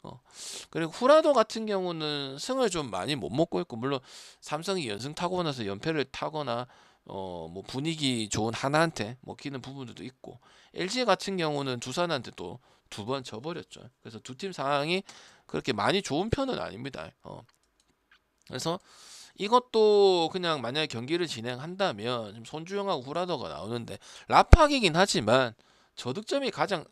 그리고 후라도 같은 경우는 승을 좀 많이 못 먹고 있고, 물론 삼성이 연승 타고 나서 연패를 타거나 뭐 분위기 좋은 하나한테 먹히는 부분들도 있고, LG 같은 경우는 두산한테 또 두 번 져버렸죠. 그래서 두 팀 상황이 그렇게 많이 좋은 편은 아닙니다. 그래서 이것도 그냥 만약에 경기를 진행한다면 지금 손주영하고 후라더가 나오는데 라팍이긴 하지만 저득점이 가장